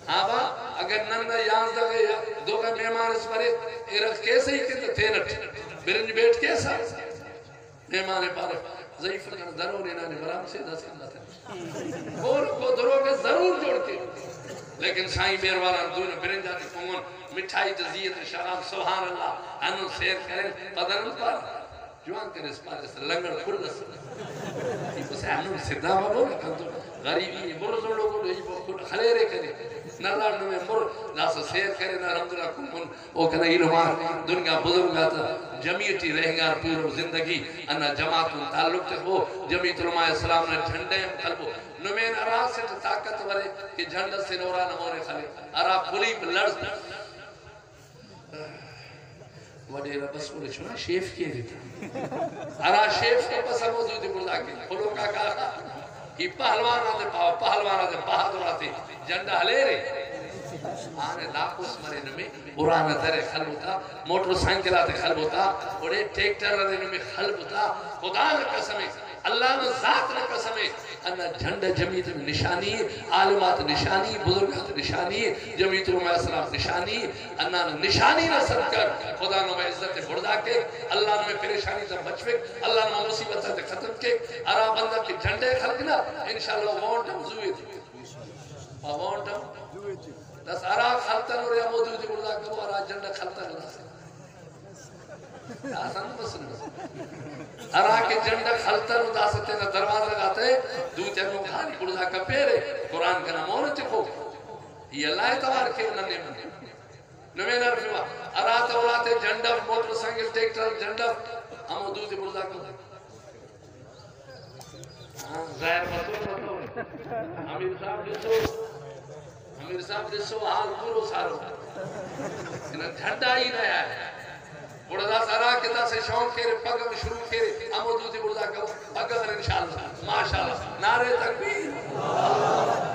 ہاں با اگر نند یانز دا گئے دو کا مہمان اس پر ایرخ کیسے ہی کہ تے نہ ٹھیک برنج بیٹھ کے سا مہمان پارے ضعیف کرنا ضرور انہوں نے برام سے دس کرنا تھا اور کو دروں کے ضرور جوڑ کے لیکن سائیں بیر والا دونوں برنجاتی کون مٹھائی تزیت شراب سبحان اللہ انہوں سیر کریں قدر پر جوان کرے اس پارے سے لنگڑ کھل سے یہ کسے انہوں صدا بابا کھنتو غریبی مرزو لوگوں نے یہ خلیرے کرے نلار نوے مر ناسا سیر کرے نا الحمدللہ کمون او کنا علمان دنیا بزرگا تا جمعیتی رہنگار پورو زندگی انہا جماعتون تعلق تک ہو جمعیت علماء اسلام نے جھنڈے ہم قلبو نمین ارا سے طاقت ورے کہ جھنڈ سے نورا نمورے خلے ارا پولی پر لڑز وڈے ربس کو لچھونا شیف کیے دیتا ارا شیف کو پسا موضوع دی بردہ کے کھلو کا کہا یہ پہلوان آتے پہلوان آتے بہادر آتے جنڈا ہلے رہے آنے لاکھوس مرے نمی برانا در خلب ہوتا موٹر سائنکل آتے خلب ہوتا اوڑے ٹیکٹر آتے نمی خلب ہوتا خدا نے قسمیں اللہ نے ذات نے قسمیں انہا جھنڈ جمعیت میں نشانی عالمات نشانی بزرگات نشانی جمعیت علماء اسلام نشانی انہا نشانی نصر کر خدا نے عزت بردہ کے اللہ نے پریشانی سے بچوک اللہ نے مصیبت سے ختم کے ارا بندہ کی جھنڈے خلقنا انشاءاللہ وانٹ ہم زوئے تھی وانٹ ہم دس ارا خلطن اور یا موجود بردہ کے وہ ارا جھنڈ خلطن اللہ سے آسان مسئلہ ارا کے جھنڈ خلطن ادا سکتے نا دروازہ گاتے دو تینوں کھانی بردہ کا پیرے قرآن کا نمون چکو یہ اللہ اتوار کے ننے منے نمین عرفیوہ ارا تولاتے جھنڈ موٹر سنگل ٹیکٹر جھنڈ ہم دو تی بردہ کو غیر مطلوب امیر صاحب جسو حال پورو سارو انہا جھنڈا ہی رہا ہے بڑھدا سارا کتا سے شوق کے پگ میں شروع کے ہم دوتی بڑھدا کرو پگ میں انشاءاللہ ماشاءاللہ نعرے تکبیر